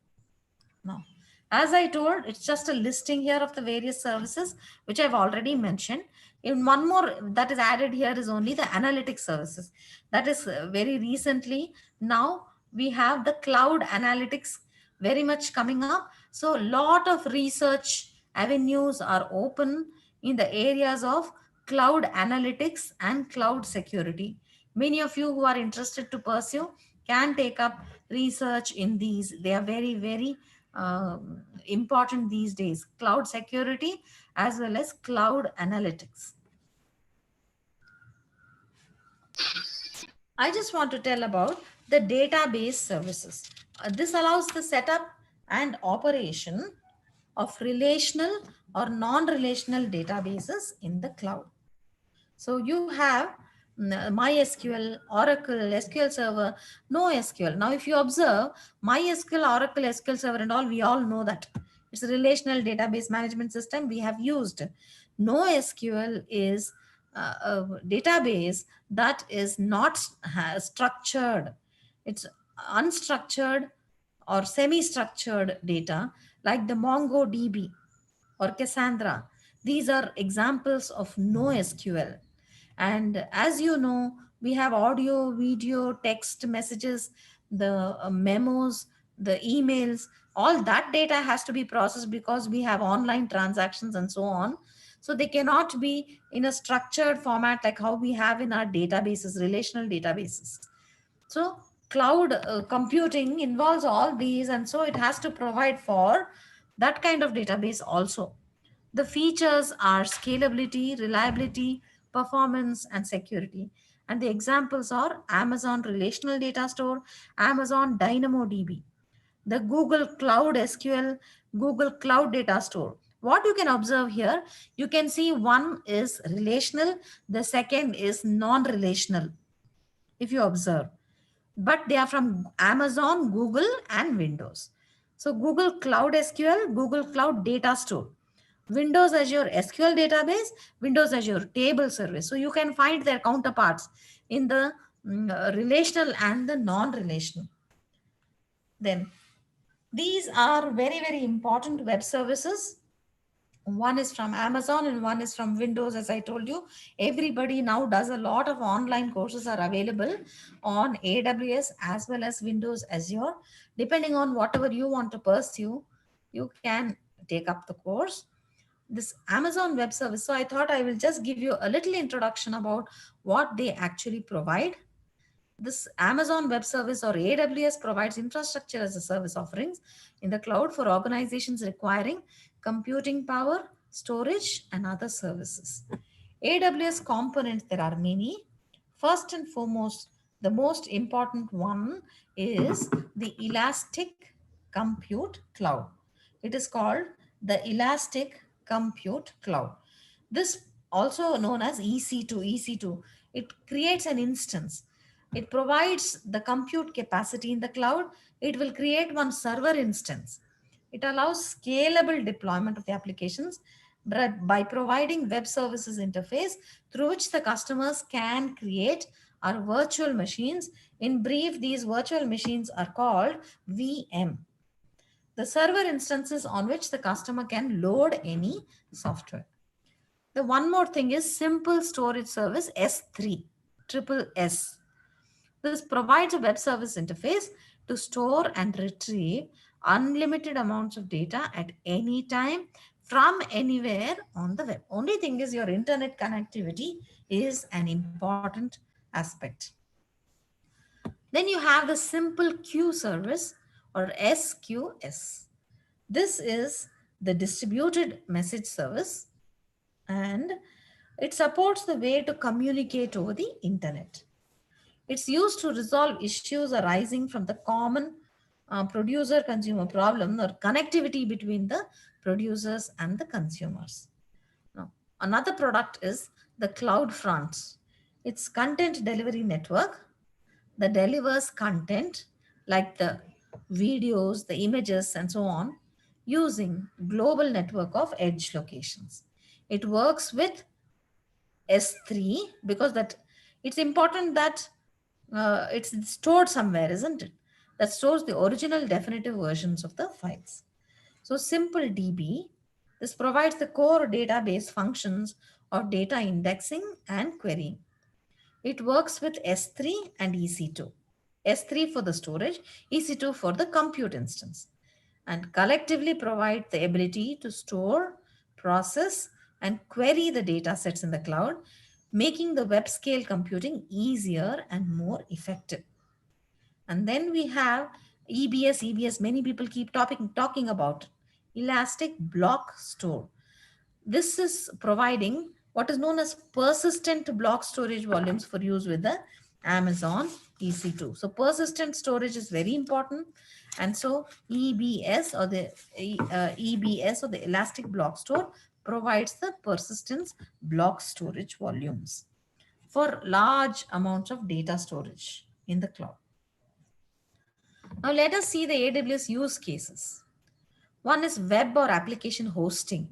Now, as I told, it's just a listing here of the various services which I've already mentioned. In one more that is added here is only the analytics services. That is very recently now we have the cloud analytics very much coming up. So a lot of research avenues are open in the areas of cloud analytics and cloud security. Many of you who are interested to pursue can take up research in these. They are very, very important these days. Cloud security as well as cloud analytics. I just want to tell about the database services. This allows the setup and operation of relational or non-relational databases in the cloud. So you have MySQL, Oracle, SQL Server, NoSQL. Now, if you observe MySQL, Oracle, SQL Server and all, we all know that it's a relational database management system we have used. NoSQL is a database that is not structured. It's unstructured or semi-structured data like the MongoDB or Cassandra. These are examples of NoSQL. And as you know, we have audio, video, text messages, the memos, the emails, all that data has to be processed because we have online transactions and so on. So they cannot be in a structured format like how we have in our databases, relational databases. So cloud computing involves all these, and so it has to provide for that kind of database also. The features are scalability, reliability, performance, and security. And the examples are Amazon Relational Data Store, Amazon DynamoDB, the Google Cloud SQL, Google Cloud Data Store. What you can observe here, you can see one is relational, the second is non-relational, if you observe. But they are from Amazon, Google, and Windows. So Google Cloud SQL, Google Cloud Data Store. Windows Azure SQL database, Windows Azure table service. So you can find their counterparts in the relational and the non-relational. Then these are very, very important web services. One is from Amazon and one is from Windows. As I told you, everybody now does a lot of online courses are available on AWS as well as Windows Azure. Depending on whatever you want to pursue, you can take up the course. This Amazon Web Service. So I thought I will just give you a little introduction about what they actually provide. This Amazon Web Service or AWS provides infrastructure as a service offerings in the cloud for organizations requiring computing power, storage, and other services. AWS components, there are many. First and foremost, the most important one is the Elastic Compute Cloud. It is called the Elastic Compute Cloud. This also known as EC2. EC2. It creates an instance. It provides the compute capacity in the cloud. It will create one server instance. It allows scalable deployment of the applications by providing web services interface through which the customers can create our virtual machines. In brief, these virtual machines are called VM, the server instances on which the customer can load any software. The one more thing is simple storage service S3, triple S. This provides a web service interface to store and retrieve unlimited amounts of data at any time from anywhere on the web. Only thing is your internet connectivity is an important aspect. Then you have the simple queue service or SQS. This is the distributed message service and it supports the way to communicate over the internet. It's used to resolve issues arising from the common producer-consumer problem or connectivity between the producers and the consumers. Now, another product is the CloudFront. It's content delivery network that delivers content like the videos, the images, and so on using global network of edge locations. It works with S3 because that it's important that it's stored somewhere, isn't it? That stores the original definitive versions of the files. So simple DB, this provides the core database functions of data indexing and querying. It works with S3 and EC2. S3 for the storage, EC2 for the compute instance, and collectively provide the ability to store, process, and query the data sets in the cloud, making the web scale computing easier and more effective. And then we have EBS, many people keep talking about Elastic Block Store. This is providing what is known as persistent block storage volumes for use with the Amazon EC2. So persistent storage is very important. And so EBS or the Elastic Block Store provides the persistence block storage volumes for large amounts of data storage in the cloud. Now let us see the AWS use cases. One is web or application hosting.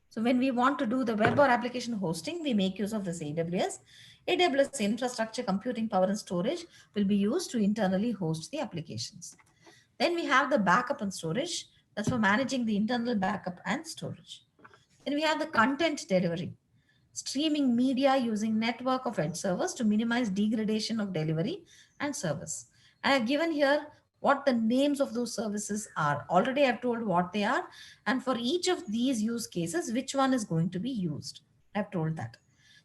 So when we want to do the web or application hosting, we make use of this AWS. AWS infrastructure, computing power and storage will be used to internally host the applications. Then we have the backup and storage. That's for managing the internal backup and storage. Then we have the content delivery, streaming media using network of edge servers to minimize degradation of delivery and service. I have given here what the names of those services are. Already I've told what they are. And for each of these use cases, which one is going to be used. I've told that.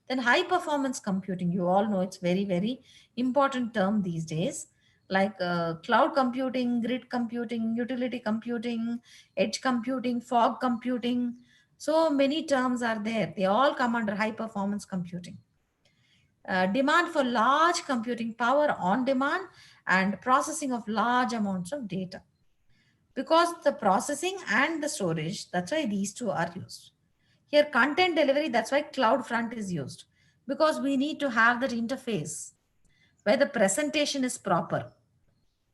Then high performance computing, you all know it's very, very important term these days, like cloud computing, grid computing, utility computing, edge computing, fog computing. So many terms are there. They all come under high performance computing. demand for large computing power on demand and processing of large amounts of data. Because the processing and the storage, that's why these two are used. Here, content delivery, that's why CloudFront is used, because we need to have that interface where the presentation is proper.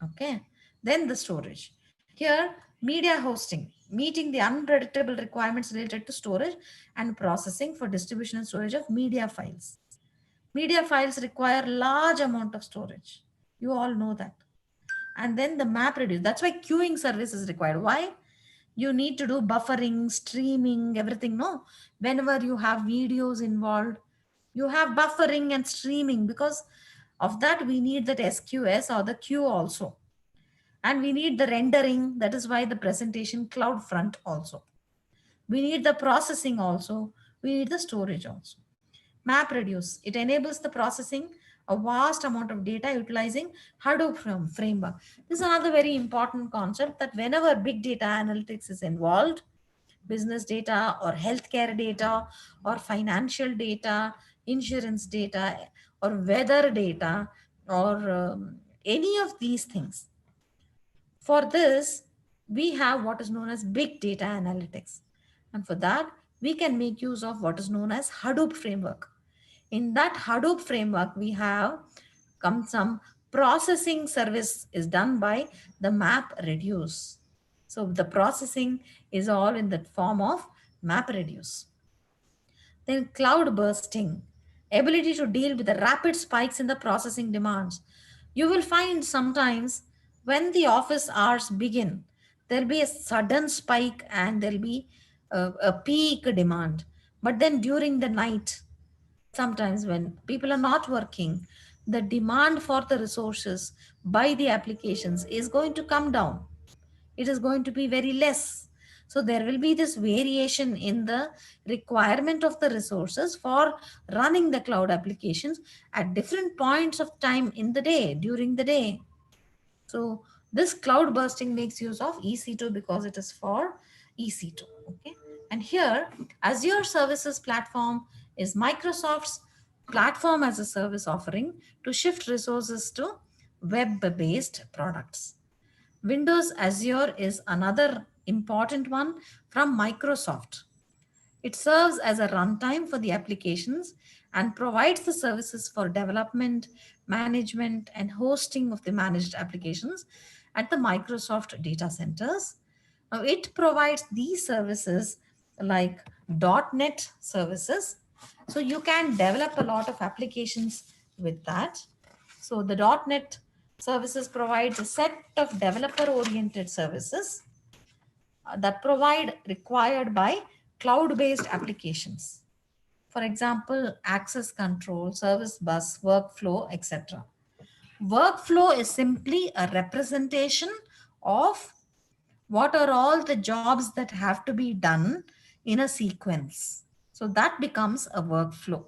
Okay, then the storage. Here, media hosting, meeting the unpredictable requirements related to storage and processing for distribution and storage of media files. Media files require large amount of storage. You all know that. And then the map reduce. That's why queuing service is required. Why? You need to do buffering, streaming, everything. No, whenever you have videos involved, you have buffering and streaming. Because of that, we need that SQS or the queue also, and we need the rendering. That is why the presentation CloudFront also. We need the processing also. We need the storage also. MapReduce, it enables the processing a vast amount of data utilizing Hadoop framework. This is another very important concept, that whenever big data analytics is involved, business data or healthcare data or financial data, insurance data or weather data, or any of these things, for this, we have what is known as big data analytics. And for that, we can make use of what is known as Hadoop framework. In that Hadoop framework, we have some processing service is done by the MapReduce. So the processing is all in the form of MapReduce. Then cloud bursting, ability to deal with the rapid spikes in the processing demands. You will find sometimes when the office hours begin, there'll be a sudden spike and there'll be a peak demand. But then during the night, sometimes when people are not working, the demand for the resources by the applications is going to come down. It is going to be very less. So there will be this variation in the requirement of the resources for running the cloud applications at different points of time in the day, during the day. So this cloud bursting makes use of EC2 because it is for EC2. Okay. And here, Azure Services Platform is Microsoft's platform as a service offering to shift resources to web-based products. Windows Azure is another important one from Microsoft. It serves as a runtime for the applications and provides the services for development, management, and hosting of the managed applications at the Microsoft data centers. Now, it provides these services like .NET services. So you can develop a lot of applications with that. So the .NET services provides a set of developer-oriented services that provide required by cloud-based applications. For example, access control, service bus, workflow, etc. Workflow is simply a representation of what are all the jobs that have to be done in a sequence. So that becomes a workflow.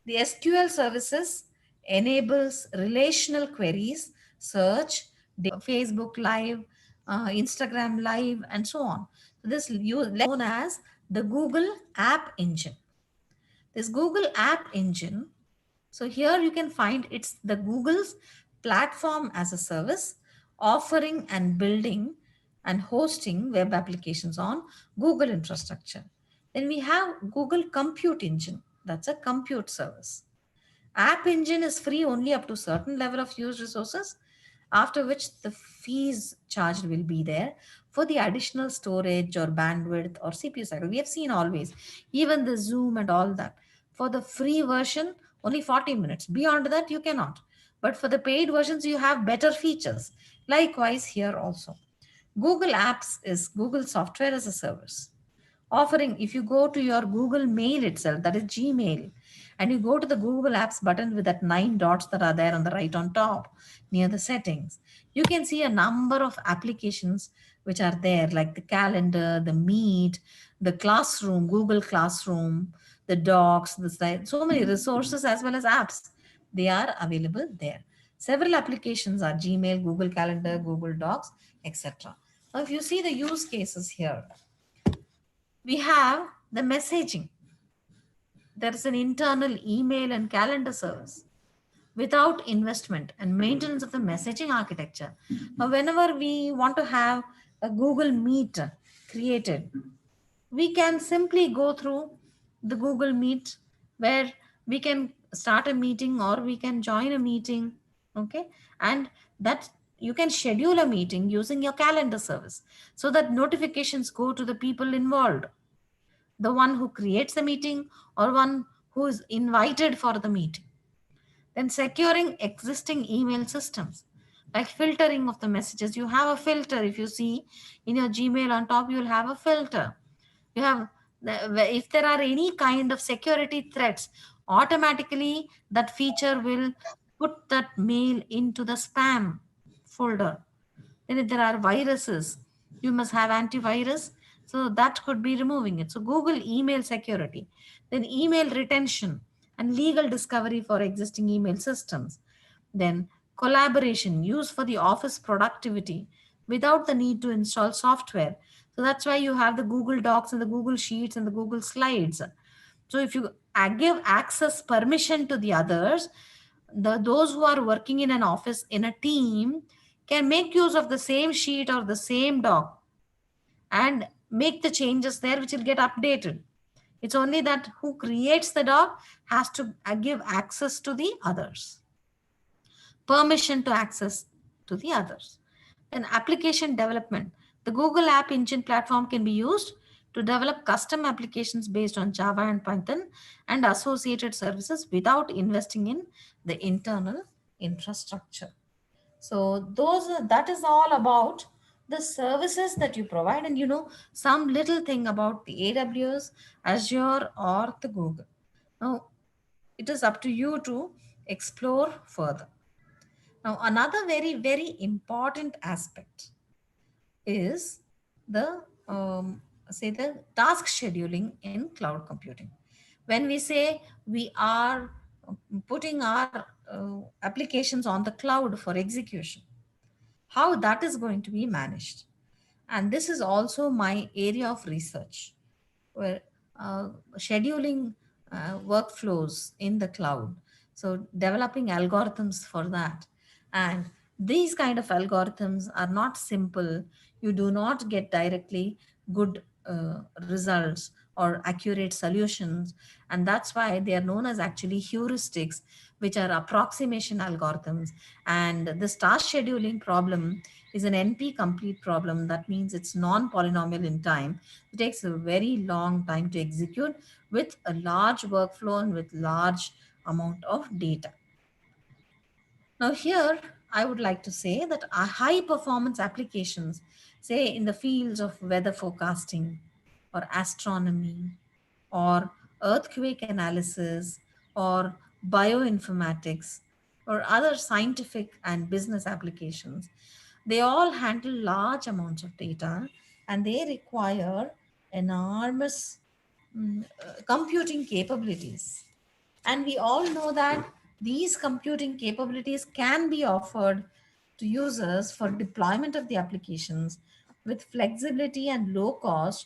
The SQL services enables relational queries, search, Facebook Live, Instagram Live, and so on. So this is known as the Google App Engine. This Google App Engine, so here you can find it's the Google's platform as a service, offering and building and hosting web applications on Google infrastructure. Then we have Google Compute Engine. That's a compute service. App Engine is free only up to certain level of used resources, after which the fees charged will be there for the additional storage or bandwidth or CPU cycle. We have seen always, even the Zoom and all that. For the free version, only 40 minutes. Beyond that, you cannot. But for the paid versions, you have better features. Likewise, here also. Google Apps is Google Software as a Service, offering, if you go to your Google Mail itself, that is Gmail, and you go to the Google Apps button with that 9 dots that are there on the right on top near the settings, you can see a number of applications which are there, like the calendar, the Meet, the Classroom, Google Classroom, the Docs, the slide, so many resources as well as apps. They are available there. Several applications are Gmail, Google Calendar, Google Docs, etc. Now, if you see the use cases here, we have the messaging. there is an internal email and calendar service without investment and maintenance of the messaging architecture. Now, whenever we want to have a Google Meet created, we can simply go through the Google Meet where we can start a meeting or we can join a meeting. Okay. And that you can schedule a meeting using your calendar service so that notifications go to the people involved, the one who creates the meeting or one who is invited for the meeting. Then securing existing email systems, like filtering of the messages. You have a filter. If you see in your Gmail on top, you'll have a filter. You have, if there are any kind of security threats, automatically that feature will put that mail into the spam folder. Then if there are viruses, you must have antivirus. So that could be removing it. So Google email security, then email retention and legal discovery for existing email systems. Then collaboration used for the office productivity without the need to install software. So that's why you have the Google Docs and the Google Sheets and the Google Slides. So if you give access permission to the others, those who are working in an office in a team can make use of the same sheet or the same doc and make the changes there, which will get updated. It's only that who creates the doc has to give access to the others, permission to access to the others. Then application development. The Google App Engine platform can be used to develop custom applications based on Java and Python and associated services without investing in the internal infrastructure. So that is all about the services that you provide, and some little thing about the AWS, Azure, or the Google. Now it is up to you to explore further. Now, another very, very important aspect is the say the task scheduling in cloud computing. When we say we are putting our applications on the cloud for execution, how that is going to be managed. And this is also my area of research, where scheduling workflows in the cloud. So developing algorithms for that. And these kind of algorithms are not simple. You do not get directly good results or accurate solutions. And that's why they are known as actually heuristics, which are approximation algorithms. And this task scheduling problem is an NP complete problem. That means it's non-polynomial in time. It takes a very long time to execute with a large workflow and with large amount of data. Now here, I would like to say that our high performance applications, say in the fields of weather forecasting or astronomy or earthquake analysis or bioinformatics or other scientific and business applications, they all handle large amounts of data and they require enormous computing capabilities. And we all know that these computing capabilities can be offered to users for deployment of the applications with flexibility and low cost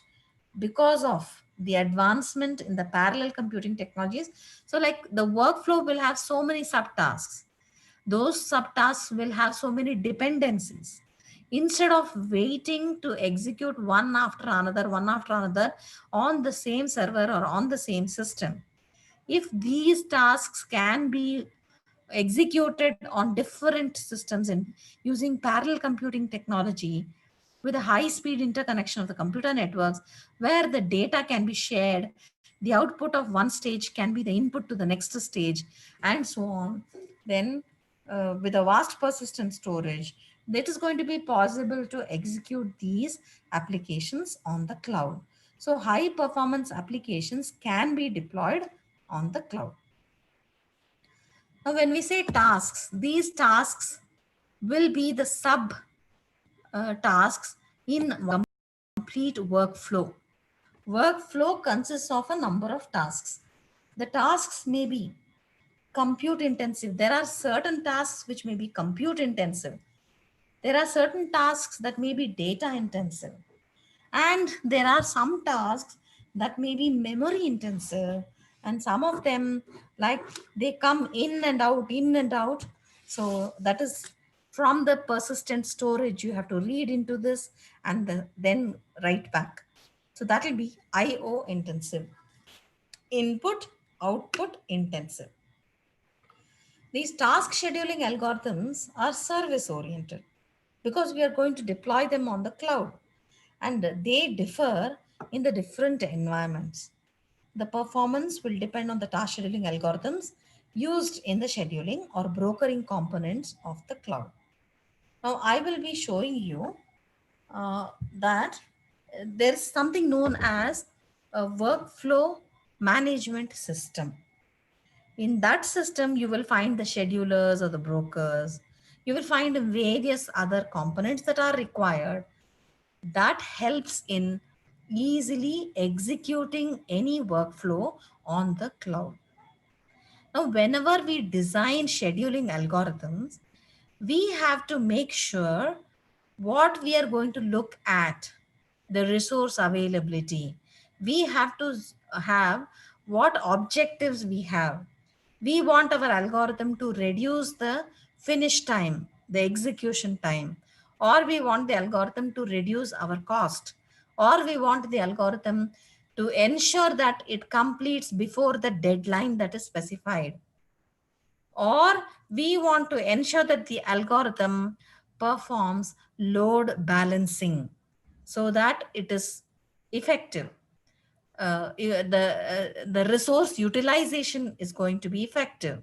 because of the advancement in the parallel computing technologies. So like the workflow will have so many subtasks. Those subtasks will have so many dependencies. Instead of waiting to execute one after another on the same server or on the same system, if these tasks can be executed on different systems and using parallel computing technology with a high speed interconnection of the computer networks where the data can be shared, the output of one stage can be the input to the next stage, and so on, then with a vast persistent storage, it is going to be possible to execute these applications on the cloud. So high performance applications can be deployed on the cloud. Now, when we say tasks, these tasks will be the sub tasks in one complete workflow. Workflow consists of a number of tasks. The tasks may be compute intensive. There are certain tasks which may be compute intensive. There are certain tasks that may be data intensive. And there are some tasks that may be memory intensive. And some of them, like, they come in and out, in and out. So that is from the persistent storage, you have to read into this and then write back. So that will be IO intensive, input output intensive. These task scheduling algorithms are service oriented because we are going to deploy them on the cloud, and they differ in the different environments. The performance will depend on the task scheduling algorithms used in the scheduling or brokering components of the cloud. Now, I will be showing you that there is something known as a workflow management system. In that system, you will find the schedulers or the brokers. You will find various other components that are required that helps in easily executing any workflow on the cloud. Now, whenever we design scheduling algorithms, we have to make sure what we are going to look at, the resource availability. We have to have what objectives we have. We want our algorithm to reduce the finish time, the execution time, or we want the algorithm to reduce our cost, or we want the algorithm to ensure that it completes before the deadline that is specified, or we want to ensure that the algorithm performs load balancing so that it is effective. The resource utilization is going to be effective,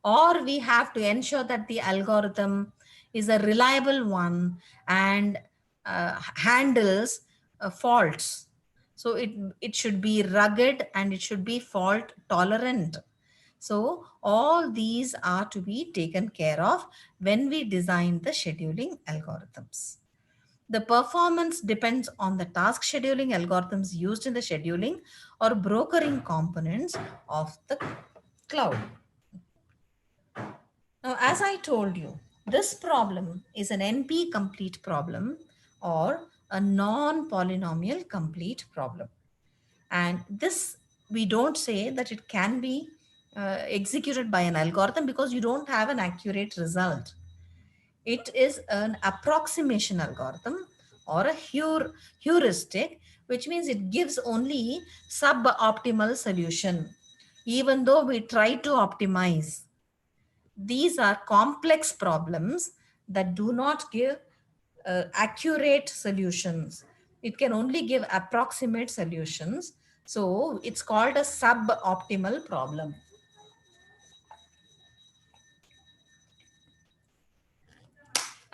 or we have to ensure that the algorithm is a reliable one and handles faults. So it should be rugged and it should be fault tolerant. So all these are to be taken care of when we design the scheduling algorithms. The performance depends on the task scheduling algorithms used in the scheduling or brokering components of the cloud. Now, as I told you, this problem is an NP complete problem or a non-polynomial complete problem. And this, we don't say that it can be executed by an algorithm because you don't have an accurate result. It is an approximation algorithm or a heuristic, which means it gives only suboptimal solution, even though we try to optimize. These are complex problems that do not give accurate solutions. It can only give approximate solutions. So it's called a suboptimal problem.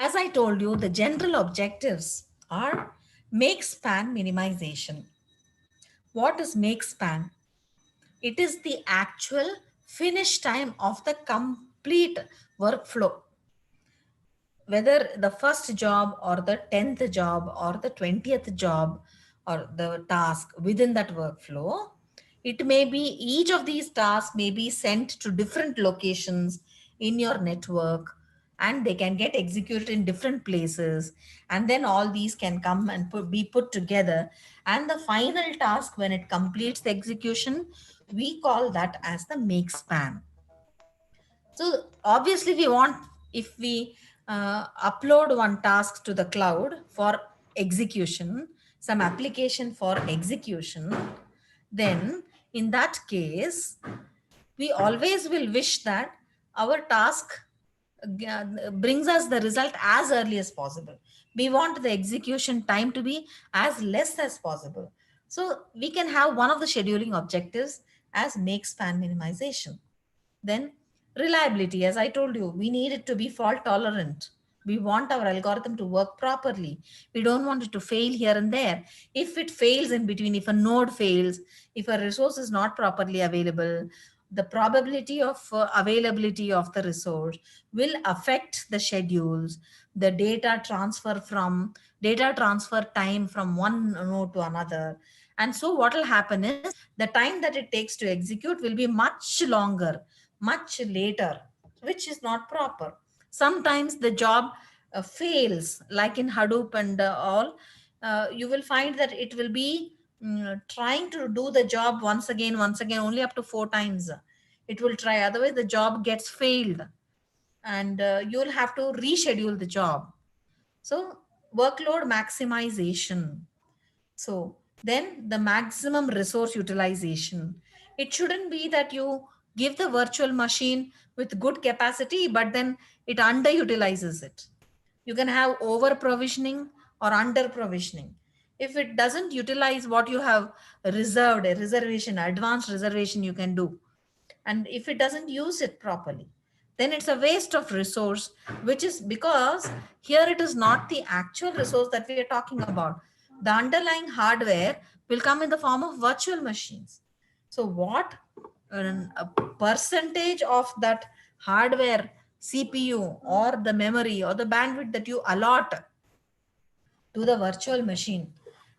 As I told you, the general objectives are make span minimization. What is make span? It is the actual finish time of the complete workflow, whether the first job or the 10th job or the 20th job or the task within that workflow. It may be each of these tasks may be sent to different locations in your network, and they can get executed in different places, and then all these can come and be put together, and the final task, when it completes the execution, we call that as the make span. So obviously we want, if we upload one task to the cloud for execution, some application for execution, then in that case, we always will wish that our task brings us the result as early as possible. We want the execution time to be as less as possible. So we can have one of the scheduling objectives as make span minimization. Then reliability, as I told you, we need it to be fault tolerant. We want our algorithm to work properly. We don't want it to fail here and there. If it fails in between, if a node fails, if a resource is not properly available, the probability of availability of the resource will affect the schedules, the data transfer time from one node to another. And so what will happen is the time that it takes to execute will be much longer, much later, which is not proper. Sometimes the job fails, like in Hadoop and all. You will find that it will be trying to do the job once again, only up to 4 times. It will try. Otherwise, the job gets failed and you'll have to reschedule the job. So, workload maximization. So then the maximum resource utilization. It shouldn't be that you give the virtual machine with good capacity, but then it underutilizes it. You can have over provisioning or under provisioning. If it doesn't utilize what you have reserved, a reservation, advanced reservation you can do. And if it doesn't use it properly, then it's a waste of resource, which is because here it is not the actual resource that we are talking about. The underlying hardware will come in the form of virtual machines. So what a percentage of that hardware CPU or the memory or the bandwidth that you allot to the virtual machine,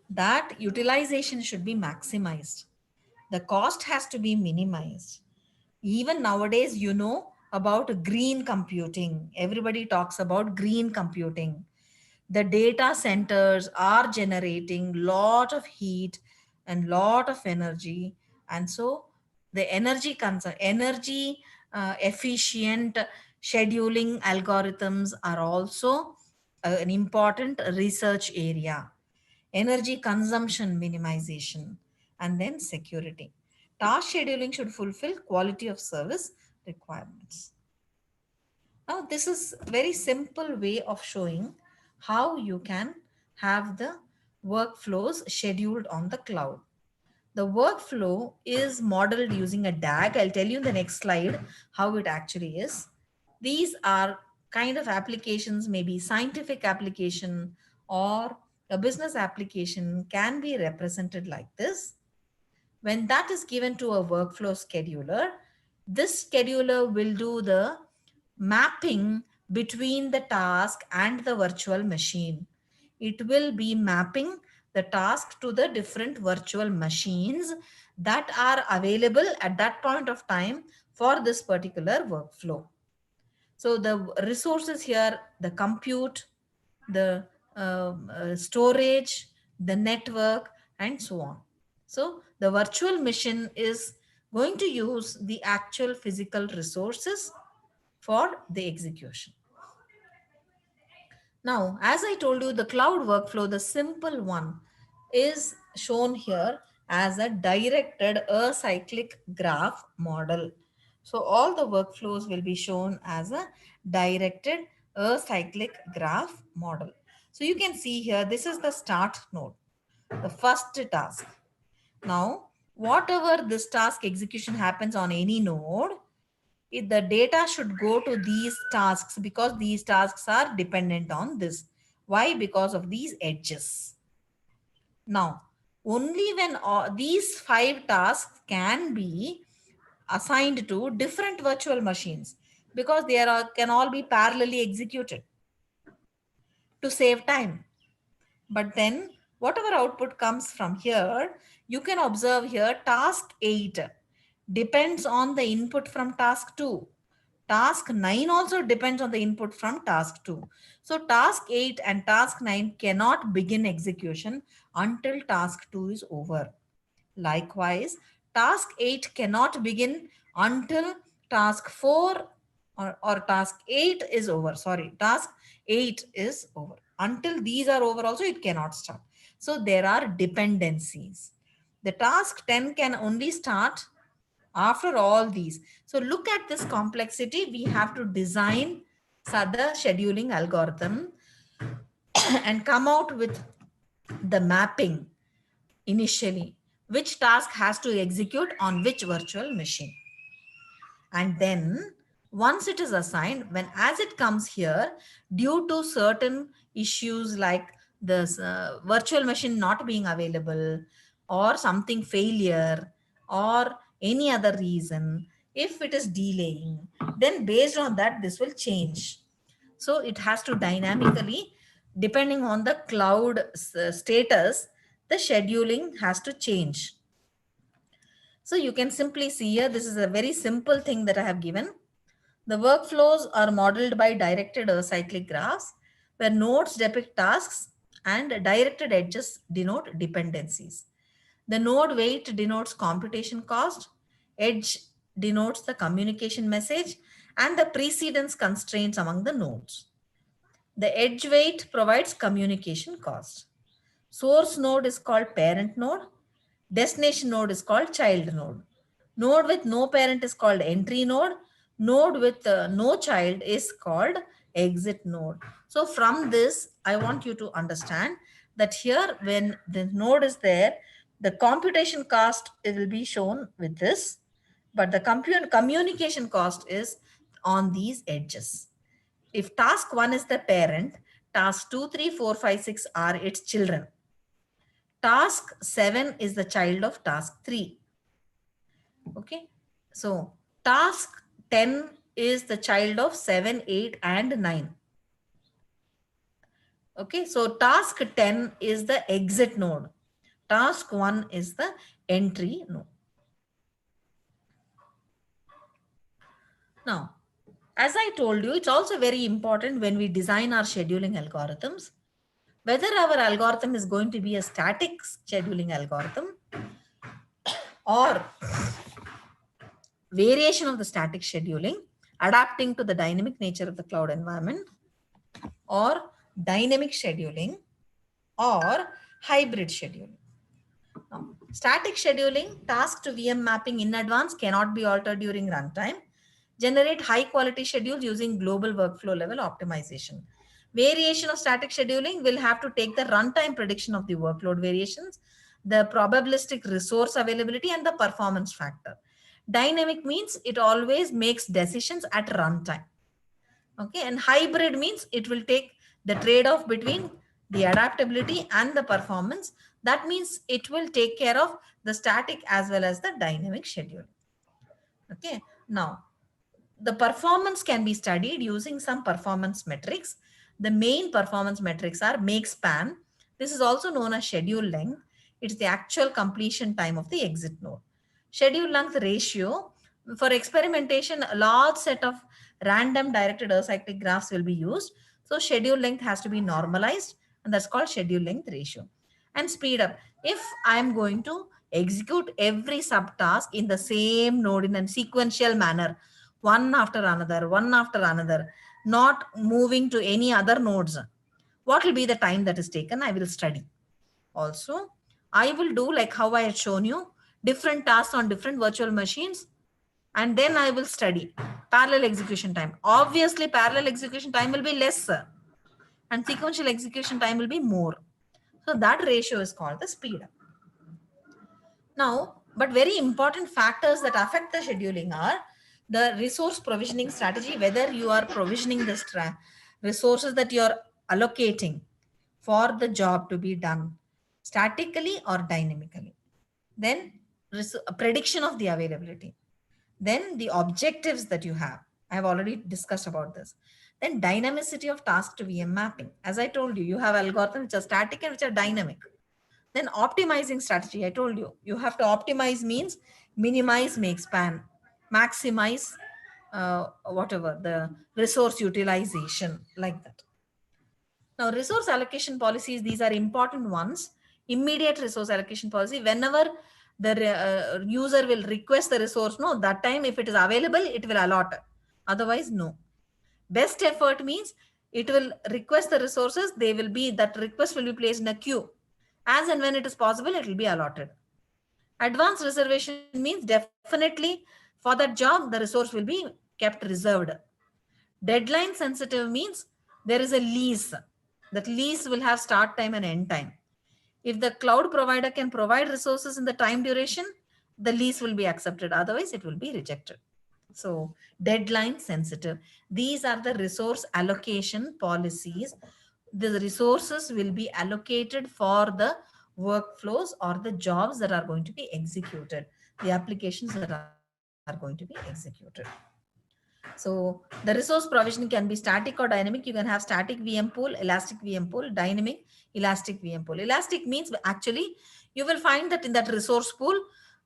that utilization should be maximized. The cost has to be minimized. Even nowadays, you know about green computing. Everybody talks about green computing. The data centers are generating lot of heat and lot of energy, and so the energy efficient scheduling algorithms are also an important research area. Energy consumption minimization, and then security. Task scheduling should fulfill quality of service requirements. Now, this is a very simple way of showing how you can have the workflows scheduled on the cloud. The workflow is modeled using a DAG. I'll tell you in the next slide how it actually is. These are kind of applications, maybe scientific application or a business application can be represented like this. When that is given to a workflow scheduler, this scheduler will do the mapping between the task and the virtual machine. It will be mapping the task to the different virtual machines that are available at that point of time for this particular workflow. So the resources here, the compute, the storage, the network, and so on. So the virtual machine is going to use the actual physical resources for the execution. Now, as I told you, the cloud workflow, the simple one, is shown here as a directed acyclic graph model. So all the workflows will be shown as a directed acyclic graph model. So you can see here, this is the start node, the first task. Now, whatever this task execution happens on any node, the data should go to these tasks because these tasks are dependent on this. Why? Because of these edges. Now, only when these 5 tasks can be assigned to different virtual machines because they can all be parallelly executed to save time. But then whatever output comes from here, you can observe here task 8 depends on the input from task 2. Task 9 also depends on the input from task 2. So task 8 and task 9 cannot begin execution until task 2 is over. Likewise, task 8 cannot begin until task 4 or task 8 is over. Sorry, task 8 is over. Until these are over also, it cannot start. So there are dependencies. The task 10 can only start after all these. So look at this complexity. We have to design the scheduling algorithm and come out with the mapping initially, which task has to execute on which virtual machine. And then once it is assigned, when as it comes here, due to certain issues like this virtual machine not being available or something failure or any other reason, if it is delaying, then based on that, this will change. So it has to dynamically, depending on the cloud status, the scheduling has to change. So you can simply see here, this is a very simple thing that I have given. The workflows are modeled by directed acyclic graphs where nodes depict tasks and directed edges denote dependencies. The node weight denotes computation cost, edge denotes the communication message, and the precedence constraints among the nodes. The edge weight provides communication cost. Source node is called parent node. Destination node is called child node. Node with no parent is called entry node. Node with no child is called exit node. So from this, I want you to understand that here when the node is there, the computation cost it will be shown with this, but the communication cost is on these edges. If task 1 is the parent, task 2, 3, 4, 5, 6 are its children. Task 7 is the child of task 3. Okay. So task 10 is the child of 7, 8, and 9. Okay. So task 10 is the exit node. Task 1 is the entry node. Now, as I told you, it's also very important when we design our scheduling algorithms, whether our algorithm is going to be a static scheduling algorithm or variation of the static scheduling, adapting to the dynamic nature of the cloud environment, or dynamic scheduling, or hybrid scheduling. Now, static scheduling, task to VM mapping in advance cannot be altered during runtime. Generate high quality schedules using global workflow level optimization. Variation of static scheduling will have to take the runtime prediction of the workload variations, the probabilistic resource availability, and the performance factor. Dynamic means it always makes decisions at runtime. Okay, and hybrid means it will take the trade-off between the adaptability and the performance. That means it will take care of the static as well as the dynamic schedule. Okay, now the performance can be studied using some performance metrics. The main performance metrics are make span. This is also known as schedule length. It's the actual completion time of the exit node. Schedule length ratio. For experimentation, a large set of random directed acyclic graphs will be used. So schedule length has to be normalized, and that's called schedule length ratio. And speed up. If I'm going to execute every subtask in the same node in a sequential manner, one after another, not moving to any other nodes, what will be the time that is taken? I will study. Also, I will do like how I had shown you, different tasks on different virtual machines, and then I will study parallel execution time. Obviously, parallel execution time will be lesser and sequential execution time will be more. So that ratio is called the speed up. Now, but very important factors that affect the scheduling are the resource provisioning strategy, whether you are provisioning the resources that you are allocating for the job to be done statically or dynamically. Then prediction of the availability. Then the objectives that you have. I have already discussed about this. Then dynamicity of task to VM mapping. As I told you, you have algorithms which are static and which are dynamic. Then optimizing strategy. I told you, you have to optimize means minimize, make span, maximize whatever the resource utilization, like that. Now, resource allocation policies, these are important ones. Immediate resource allocation policy, whenever the user will request the resource, no, that time if it is available, it will allot. Otherwise, no. Best effort means it will request the resources, that request will be placed in a queue. As and when it is possible, it will be allotted. Advanced reservation means definitely for that job, the resource will be kept reserved. Deadline sensitive means there is a lease. That lease will have start time and end time. If the cloud provider can provide resources in the time duration, the lease will be accepted. Otherwise, it will be rejected. So deadline sensitive. These are the resource allocation policies. The resources will be allocated for the workflows or the jobs that are going to be executed, the applications that are going to be executed. So the resource provisioning can be static or dynamic. You can have static VM pool, elastic VM pool, dynamic, elastic VM pool. Elastic means actually you will find that in that resource pool,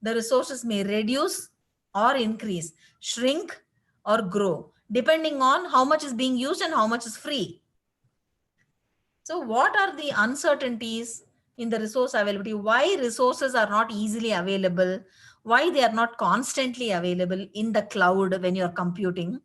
the resources may reduce or increase, shrink or grow, depending on how much is being used and how much is free. So what are the uncertainties in the resource availability, why resources are not easily available, why they are not constantly available in the cloud when you're computing.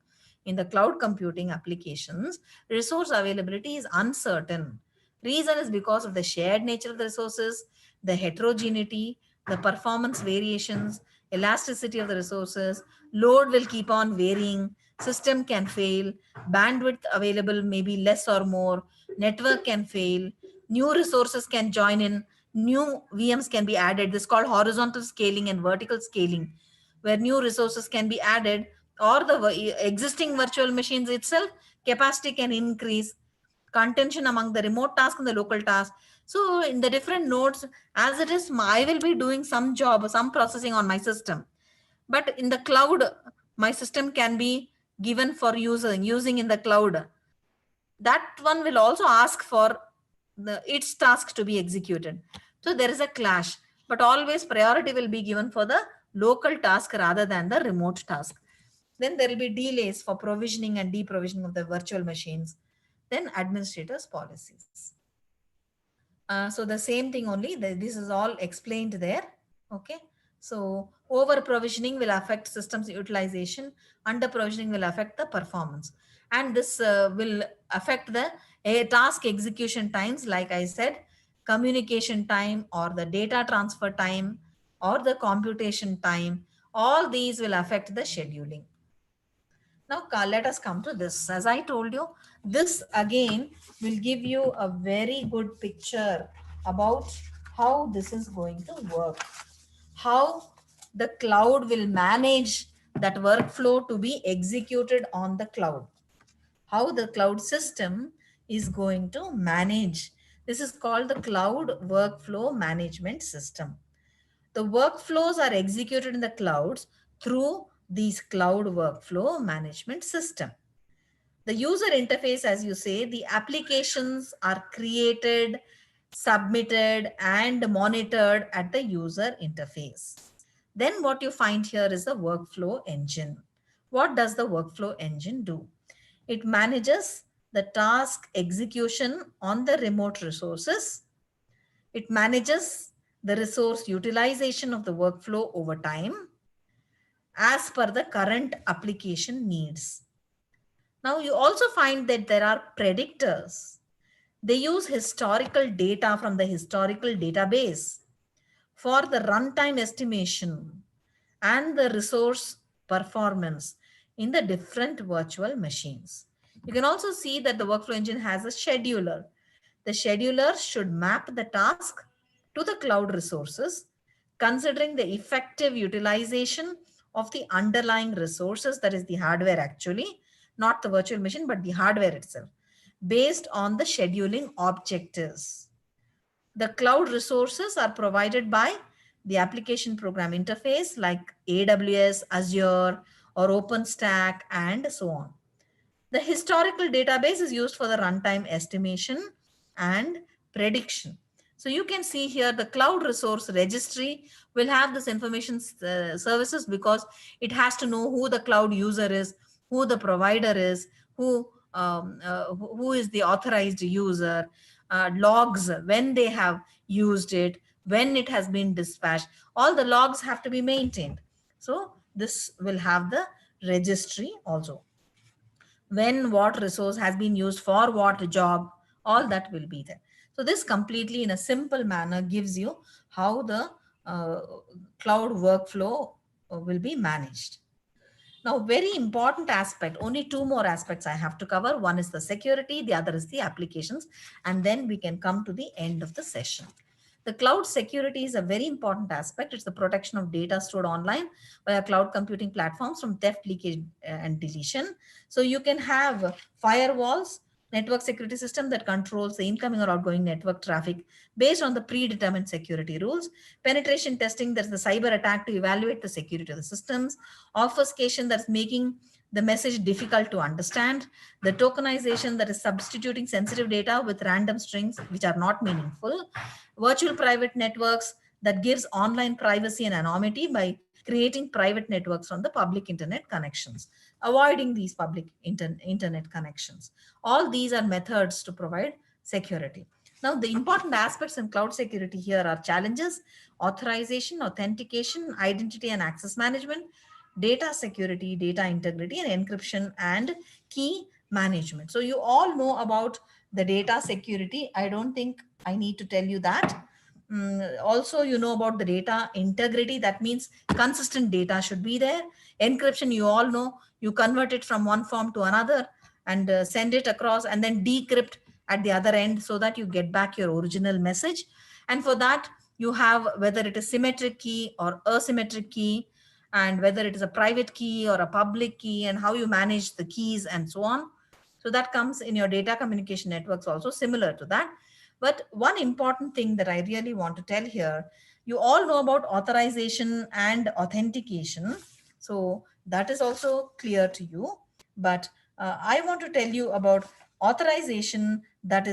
In the cloud computing applications, resource availability is uncertain. Reason is because of the shared nature of the resources, the heterogeneity, the performance variations, elasticity of the resources, load will keep on varying, system can fail, bandwidth available may be less or more, network can fail, new resources can join in, new VMs can be added. This is called horizontal scaling and vertical scaling, where new resources can be added, or the existing virtual machines itself capacity can increase, contention among the remote task and the local task. So in the different nodes, as it is, I will be doing some job, some processing on my system, but in the cloud, my system can be given for using in the cloud. That one will also ask for its task to be executed. So there is a clash, but always priority will be given for the local task rather than the remote task. Then there will be delays for provisioning and deprovisioning of the virtual machines. Then administrators policies. So the same thing only, this is all explained there. Okay. So over provisioning will affect systems utilization, under provisioning will affect the performance. And this will affect the task execution times, like I said, communication time or the data transfer time or the computation time. All these will affect the scheduling. Now let us come to this. As I told you, this again will give you a very good picture about how this is going to work, how the cloud will manage that workflow to be executed on the cloud, how the cloud system is going to manage. This is called the cloud workflow management system. The workflows are executed in the clouds through these cloud workflow management system. The user interface, as you say, the applications are created, submitted, and monitored at the user interface. Then what you find here is the workflow engine. What does the workflow engine do? It manages the task execution on the remote resources. It manages the resource utilization of the workflow over time as per the current application needs. Now you also find that there are predictors. They use historical data from the historical database for the runtime estimation and the resource performance in the different virtual machines. You can also see that the workflow engine has a scheduler. The scheduler should map the task to the cloud resources, considering the effective utilization of the underlying resources, that is the hardware actually, not the virtual machine, but the hardware itself, based on the scheduling objectives. The cloud resources are provided by the application program interface like AWS, Azure, or OpenStack, and so on. The historical database is used for the runtime estimation and prediction. So you can see here the cloud resource registry will have this information services, because it has to know who the cloud user is, who the provider is, who is the authorized user, logs when they have used it, when it has been dispatched. All the logs have to be maintained. So this will have the registry also. When what resource has been used for what job, all that will be there. So this completely in a simple manner gives you how the uh, cloud workflow will be managed. Now, very important aspect, only two more aspects I have to cover. One is the security, the other is the applications, and then we can come to the end of the session. The cloud security is a very important aspect. It's the protection of data stored online via cloud computing platforms from theft, leakage, and deletion. So you can have firewalls, network security system that controls the incoming or outgoing network traffic based on the predetermined security rules. Penetration testing, there's the cyber attack to evaluate the security of the systems. Obfuscation, that's making the message difficult to understand. The tokenization, that is substituting sensitive data with random strings which are not meaningful. Virtual private networks, that gives online privacy and anonymity by creating private networks from the public internet connections, avoiding these public internet connections. All these are methods to provide security. Now, the important aspects in cloud security here are challenges: authorization, authentication, identity and access management, data security, data integrity, and encryption and key management. So you all know about the data security. I don't think I need to tell you that. Also, you know about the data integrity. That means consistent data should be there. Encryption, you all know, you convert it from one form to another and send it across and then decrypt at the other end so that you get back your original message. And for that, you have whether it is symmetric key or asymmetric key, and whether it is a private key or a public key, and how you manage the keys and so on. So that comes in your data communication networks also similar to that. But one important thing that I really want to tell here, you all know about authorization and authentication. So that is also clear to you. But I want to tell you about authorization, that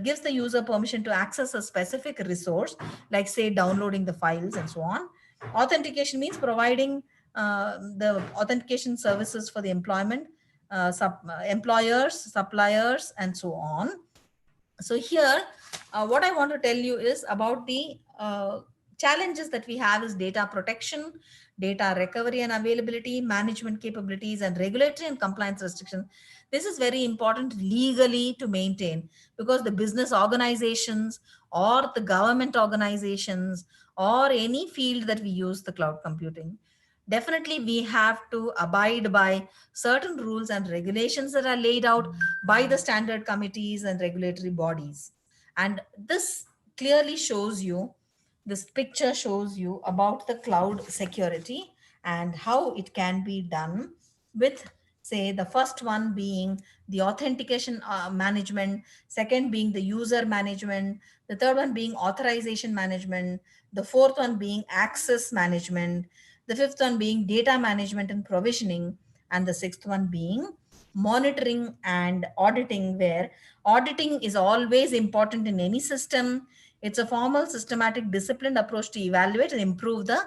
gives the user permission to access a specific resource, like say downloading the files and so on. Authentication means providing the authentication services for the employers, suppliers, and so on. So here, what I want to tell you is about the challenges that we have is data protection, data recovery and availability, management capabilities, and regulatory and compliance restrictions. This is very important legally to maintain, because the business organizations or the government organizations or any field that we use the cloud computing, definitely we have to abide by certain rules and regulations that are laid out by the standard committees and regulatory bodies. And this clearly shows you, this picture shows you about the cloud security and how it can be done with, say, the first one being the authentication management, second being the user management, the third one being authorization management, the fourth one being access management, the fifth one being data management and provisioning, and the sixth one being monitoring and auditing, where auditing is always important in any system. It's a formal, systematic, disciplined approach to evaluate and improve the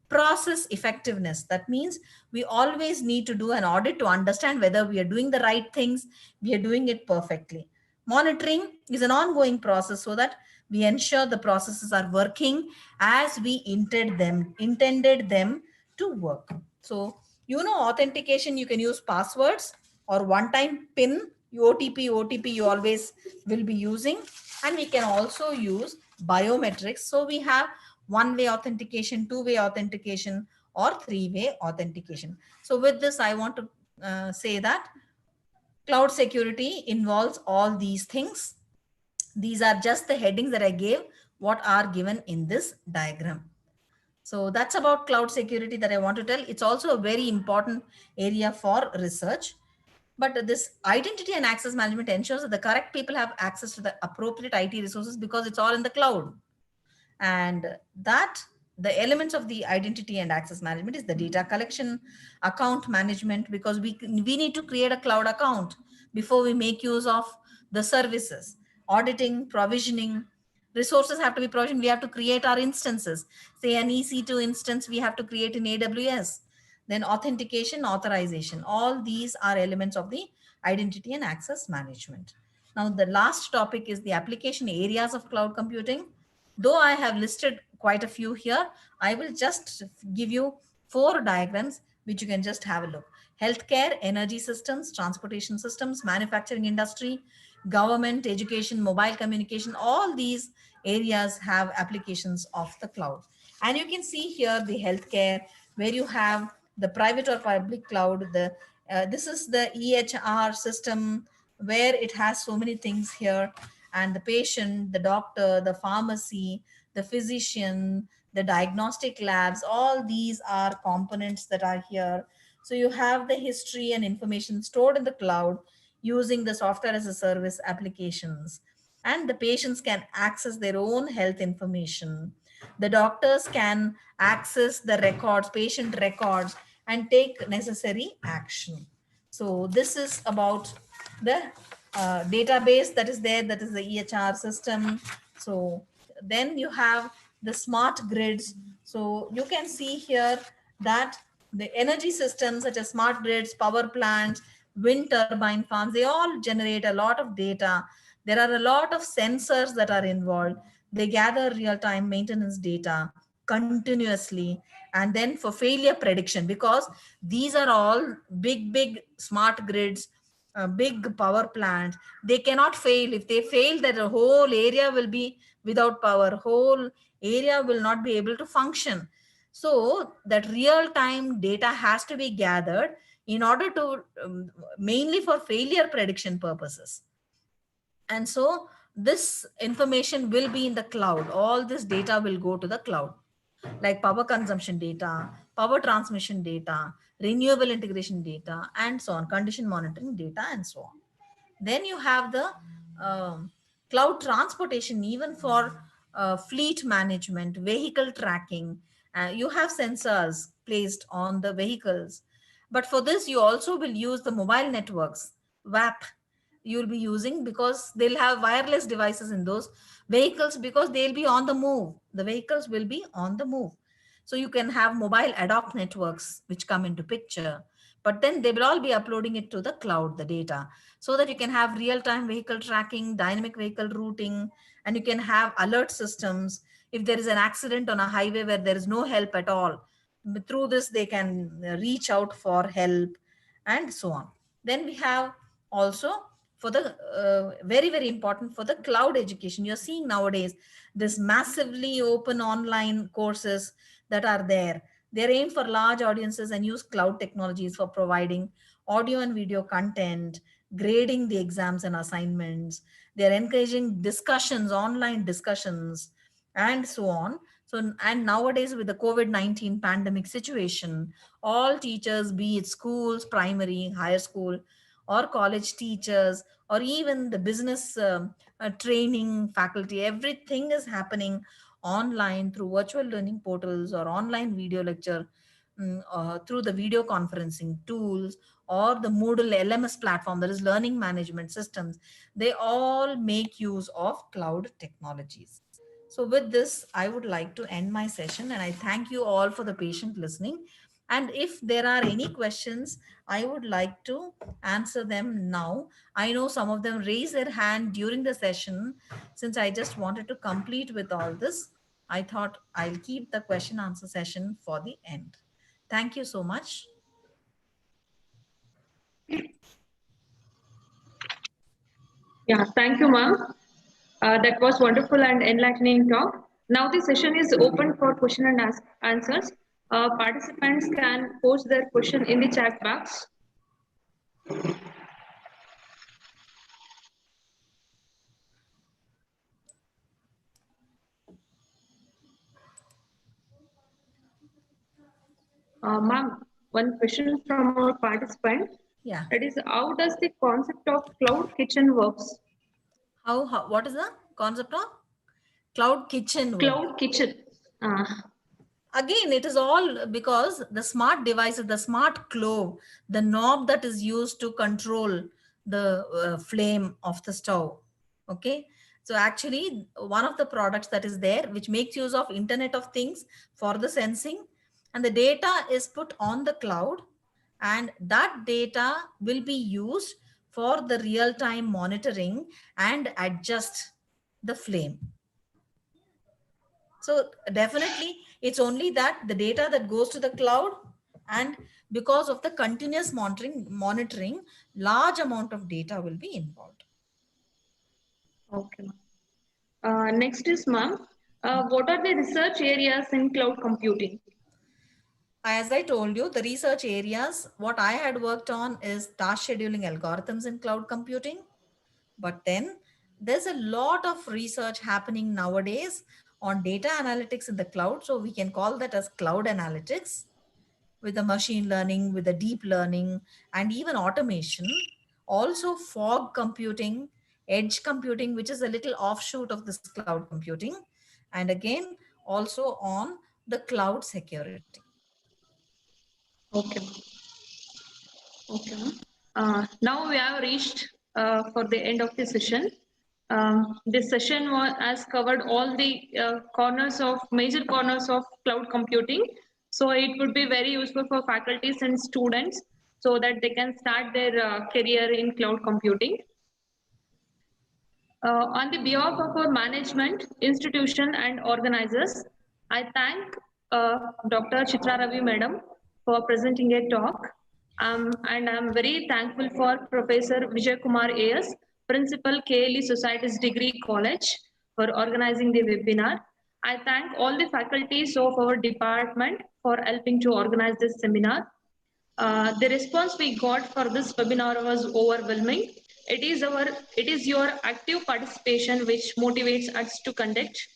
process effectiveness. That means we always need to do an audit to understand whether we are doing the right things, we are doing it perfectly. Monitoring is an ongoing process so that we ensure the processes are working as we intended them to work. So, authentication, you can use passwords or one time pin, OTP you always will be using. And we can also use biometrics. So we have one-way authentication, two-way authentication, or three-way authentication. So with this, I want to say that cloud security involves all these things. These are just the headings that I gave, what are given in this diagram. So that's about cloud security that I want to tell. It's also a very important area for research. But this identity and access management ensures that the correct people have access to the appropriate IT resources, because it's all in the cloud. And that the elements of the identity and access management is the data collection, account management, because we need to create a cloud account before we make use of the services. Auditing, provisioning, resources have to be provisioned. We have to create our instances. Say an EC2 instance we have to create in AWS. Then authentication, authorization, all these are elements of the identity and access management. Now the last topic is the application areas of cloud computing. Though I have listed quite a few here, I will just give you 4 diagrams which you can just have a look. Healthcare, energy systems, transportation systems, manufacturing industry, government, education, mobile communication, all these areas have applications of the cloud. And you can see here the healthcare, where you have the private or public cloud. This is the EHR system, where it has so many things here, and the patient, the doctor, the pharmacy, the physician, the diagnostic labs, all these are components that are here. So you have the history and information stored in the cloud using the software as a service applications. And the patients can access their own health information. The doctors can access the records, patient records, and take necessary action. So this is about the database that is there, that is the EHR system. So then you have the smart grids. So you can see here that the energy systems such as smart grids, power plants, wind turbine farms, they all generate a lot of data There are a lot of sensors that are involved. They gather real-time maintenance data continuously, and then for failure prediction, because these are all big smart grids, big power plants. They cannot fail. If they fail, that a whole area will be without power, whole area will not be able to function. So that real time data has to be gathered in order to mainly for failure prediction purposes. And so this information will be in the cloud. All this data will go to the cloud, like power consumption data, power transmission data, renewable integration data, and so on, condition monitoring data, and so on. Then you have the cloud transportation, even for fleet management, vehicle tracking. You have sensors placed on the vehicles. But for this, you also will use the mobile networks, WAP, you'll be using, because they'll have wireless devices in those vehicles, because they'll be on the move. The vehicles will be on the move. So you can have mobile ad hoc networks which come into picture, but then they will all be uploading it to the cloud, the data, so that you can have real-time vehicle tracking, dynamic vehicle routing, and you can have alert systems. If there is an accident on a highway where there is no help at all, through this they can reach out for help, and so on. Then we have also for the very important for the cloud education. You're seeing nowadays this massively open online courses that are there. They're aimed for large audiences and use cloud technologies for providing audio and video content, grading the exams and assignments. They're encouraging discussions, online discussions, and so on. So, and nowadays with the COVID-19 pandemic situation, all teachers, be it schools, primary, higher school, or college teachers, or even the business training faculty, everything is happening online through virtual learning portals or online video lecture, through the video conferencing tools or the Moodle LMS platform, that is learning management systems. They all make use of cloud technologies. So with this, I would like to end my session, and I thank you all for the patient listening. And if there are any questions, I would like to answer them now. I know some of them raise their hand during the session. Since I just wanted to complete with all this, I thought I'll keep the question answer session for the end. Thank you so much. Yeah, thank you, ma'am. That was wonderful and enlightening talk. Now the session is open for question and answers. Participants can post their question in the chat box. Ma'am, one question from our participant. Yeah. That is, how does the concept of cloud kitchen works? How what is the concept of cloud kitchen work? Cloud kitchen. Again, it is all because the smart devices, the smart clove, the knob that is used to control the flame of the stove. Okay. So actually one of the products that is there, which makes use of Internet of Things for the sensing, and the data is put on the cloud, and that data will be used for the real-time monitoring and adjust the flame. So definitely it's only that the data that goes to the cloud, and because of the continuous monitoring, large amount of data will be involved. Okay. Next is, ma'am, what are the research areas in cloud computing? As I told you, the research areas, what I had worked on is task scheduling algorithms in cloud computing. But then there's a lot of research happening nowadays on data analytics in the cloud. So we can call that as cloud analytics, with the machine learning, with the deep learning, and even automation. Also fog computing, edge computing, which is a little offshoot of this cloud computing. And again, also on the cloud security. Okay. Okay. Now we have reached for the end of the session. This session has covered all the major corners of cloud computing. So it would be very useful for faculties and students so that they can start their career in cloud computing. On the behalf of our management, institution and organizers, I thank Dr. Chitra Ravi Madam for presenting a talk. And I'm very thankful for Professor Vijay Kumar A.S., Principal KLE Societies Degree College for organizing the webinar. I thank all the faculties of our department for helping to organize this seminar. The response we got for this webinar was overwhelming. It is your active participation which motivates us to conduct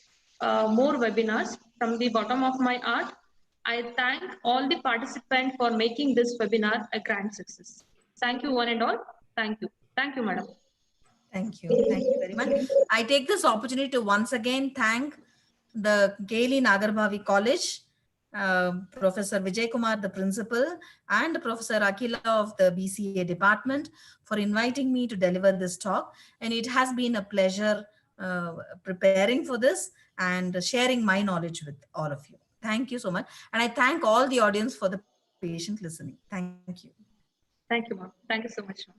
more webinars. From the bottom of my heart, I thank all the participants for making this webinar a grand success. Thank you one and all. Thank you. Thank you, madam. Thank you. Thank you very much. I take this opportunity to once again thank the KLE Nagarbhavi College, Professor Vijay Kumar, the principal, and Professor Akila of the BCA department for inviting me to deliver this talk. And it has been a pleasure preparing for this and sharing my knowledge with all of you. Thank you so much. And I thank all the audience for the patient listening. Thank you. Thank you, ma'am. Thank you so much, ma'am.